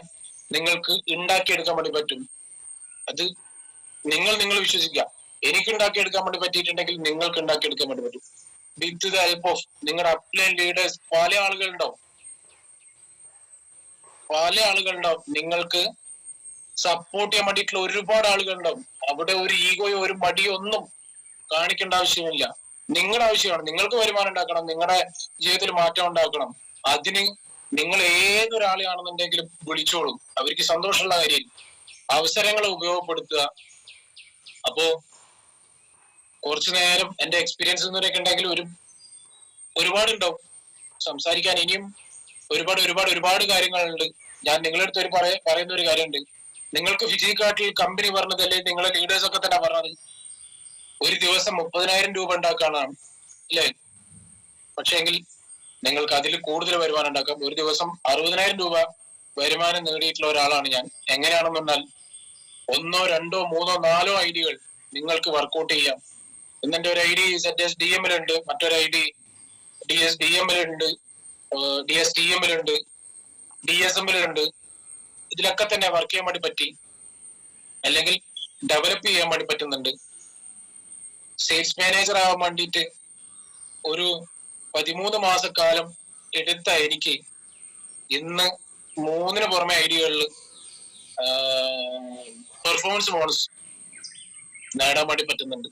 നിങ്ങൾക്ക് ഉണ്ടാക്കിയെടുക്കാൻ വേണ്ടി പറ്റും. അത് നിങ്ങൾ വിശ്വസിക്കുക. എനിക്ക് ഉണ്ടാക്കിയെടുക്കാൻ വേണ്ടി പറ്റിയിട്ടുണ്ടെങ്കിൽ നിങ്ങൾക്ക് ഉണ്ടാക്കിയെടുക്കാൻ വേണ്ടി പറ്റും. വിത്ത് ദ ഹെൽപ്പ് ഓഫ് നിങ്ങളുടെ അപ്ലൈൻ ലീഡേഴ്സ് പല ആളുകളുണ്ടാവും. നിങ്ങൾക്ക് സപ്പോർട്ട് ചെയ്യാൻ വേണ്ടിയിട്ടുള്ള ഒരുപാട് ആളുകളുണ്ടാവും. അവിടെ ഒരു ഈഗോയോ ഒരു മടിയോ ഒന്നും കാണിക്കേണ്ട ആവശ്യമില്ല. നിങ്ങളുടെ ആവശ്യമാണ്. നിങ്ങൾക്ക് വരുമാനം ഉണ്ടാക്കണം, നിങ്ങളുടെ ജീവിതത്തിൽ മാറ്റം ഉണ്ടാക്കണം. അതിന് നിങ്ങൾ ഏതൊരാളെയാണെന്നുണ്ടെങ്കിലും വിളിച്ചോളൂ. അവർക്ക് സന്തോഷമുള്ള കാര്യം അവസരങ്ങൾ ഉപയോഗപ്പെടുത്തുക. അപ്പോ കുറച്ചു നേരം എന്റെ എക്സ്പീരിയൻസ് എന്നൊക്കെ ഉണ്ടെങ്കിൽ ഒരുപാടുണ്ടാവും സംസാരിക്കാൻ. ഇനിയും ഒരുപാട് കാര്യങ്ങളുണ്ട്. ഞാൻ നിങ്ങളുടെ അടുത്ത് പറയുന്ന ഒരു കാര്യമുണ്ട്. നിങ്ങൾക്ക് ഫിജിക്കാട്ടിൽ കമ്പനി പറഞ്ഞതല്ലേ, നിങ്ങളെ ലീഡേഴ്സ് ഒക്കെ തന്നെ പറഞ്ഞത് ഒരു ദിവസം 30,000 രൂപ ഉണ്ടാക്കാനാണ്, അല്ലേ? പക്ഷേങ്കിൽ നിങ്ങൾക്ക് അതിൽ കൂടുതൽ വരുമാനം ഉണ്ടാക്കാം. ഒരു ദിവസം 60,000 രൂപ വരുമാനം നേടിയിട്ടുള്ള ഒരാളാണ് ഞാൻ. എങ്ങനെയാണെന്ന് പറഞ്ഞാൽ 1, 2, 3, 4 ഐഡികൾ നിങ്ങൾക്ക് വർക്ക്ഔട്ട് ചെയ്യാം. എന്നെ ഒരു ഐഡി ZSDM ലുണ്ട്, മറ്റൊരു ഐഡി DSDM ലുണ്ട്, DSTM ലുണ്ട്, DSM ലുണ്ട്. ഇതിലൊക്കെ തന്നെ വർക്ക് ചെയ്യാൻ വേണ്ടി പറ്റി, അല്ലെങ്കിൽ ഡെവലപ്പ് ചെയ്യാൻ വേണ്ടി പറ്റുന്നുണ്ട്. സെയിൽസ് മാനേജർ ആവാൻ വേണ്ടിയിട്ട് ഒരു 13 മാസക്കാലം എടുത്ത എനിക്ക് ഇന്ന് 3 പുറമെ ഐഡിയകളിൽ പെർഫോമൻസ് ബോണസ് നേടാൻ വേണ്ടി പറ്റുന്നുണ്ട്.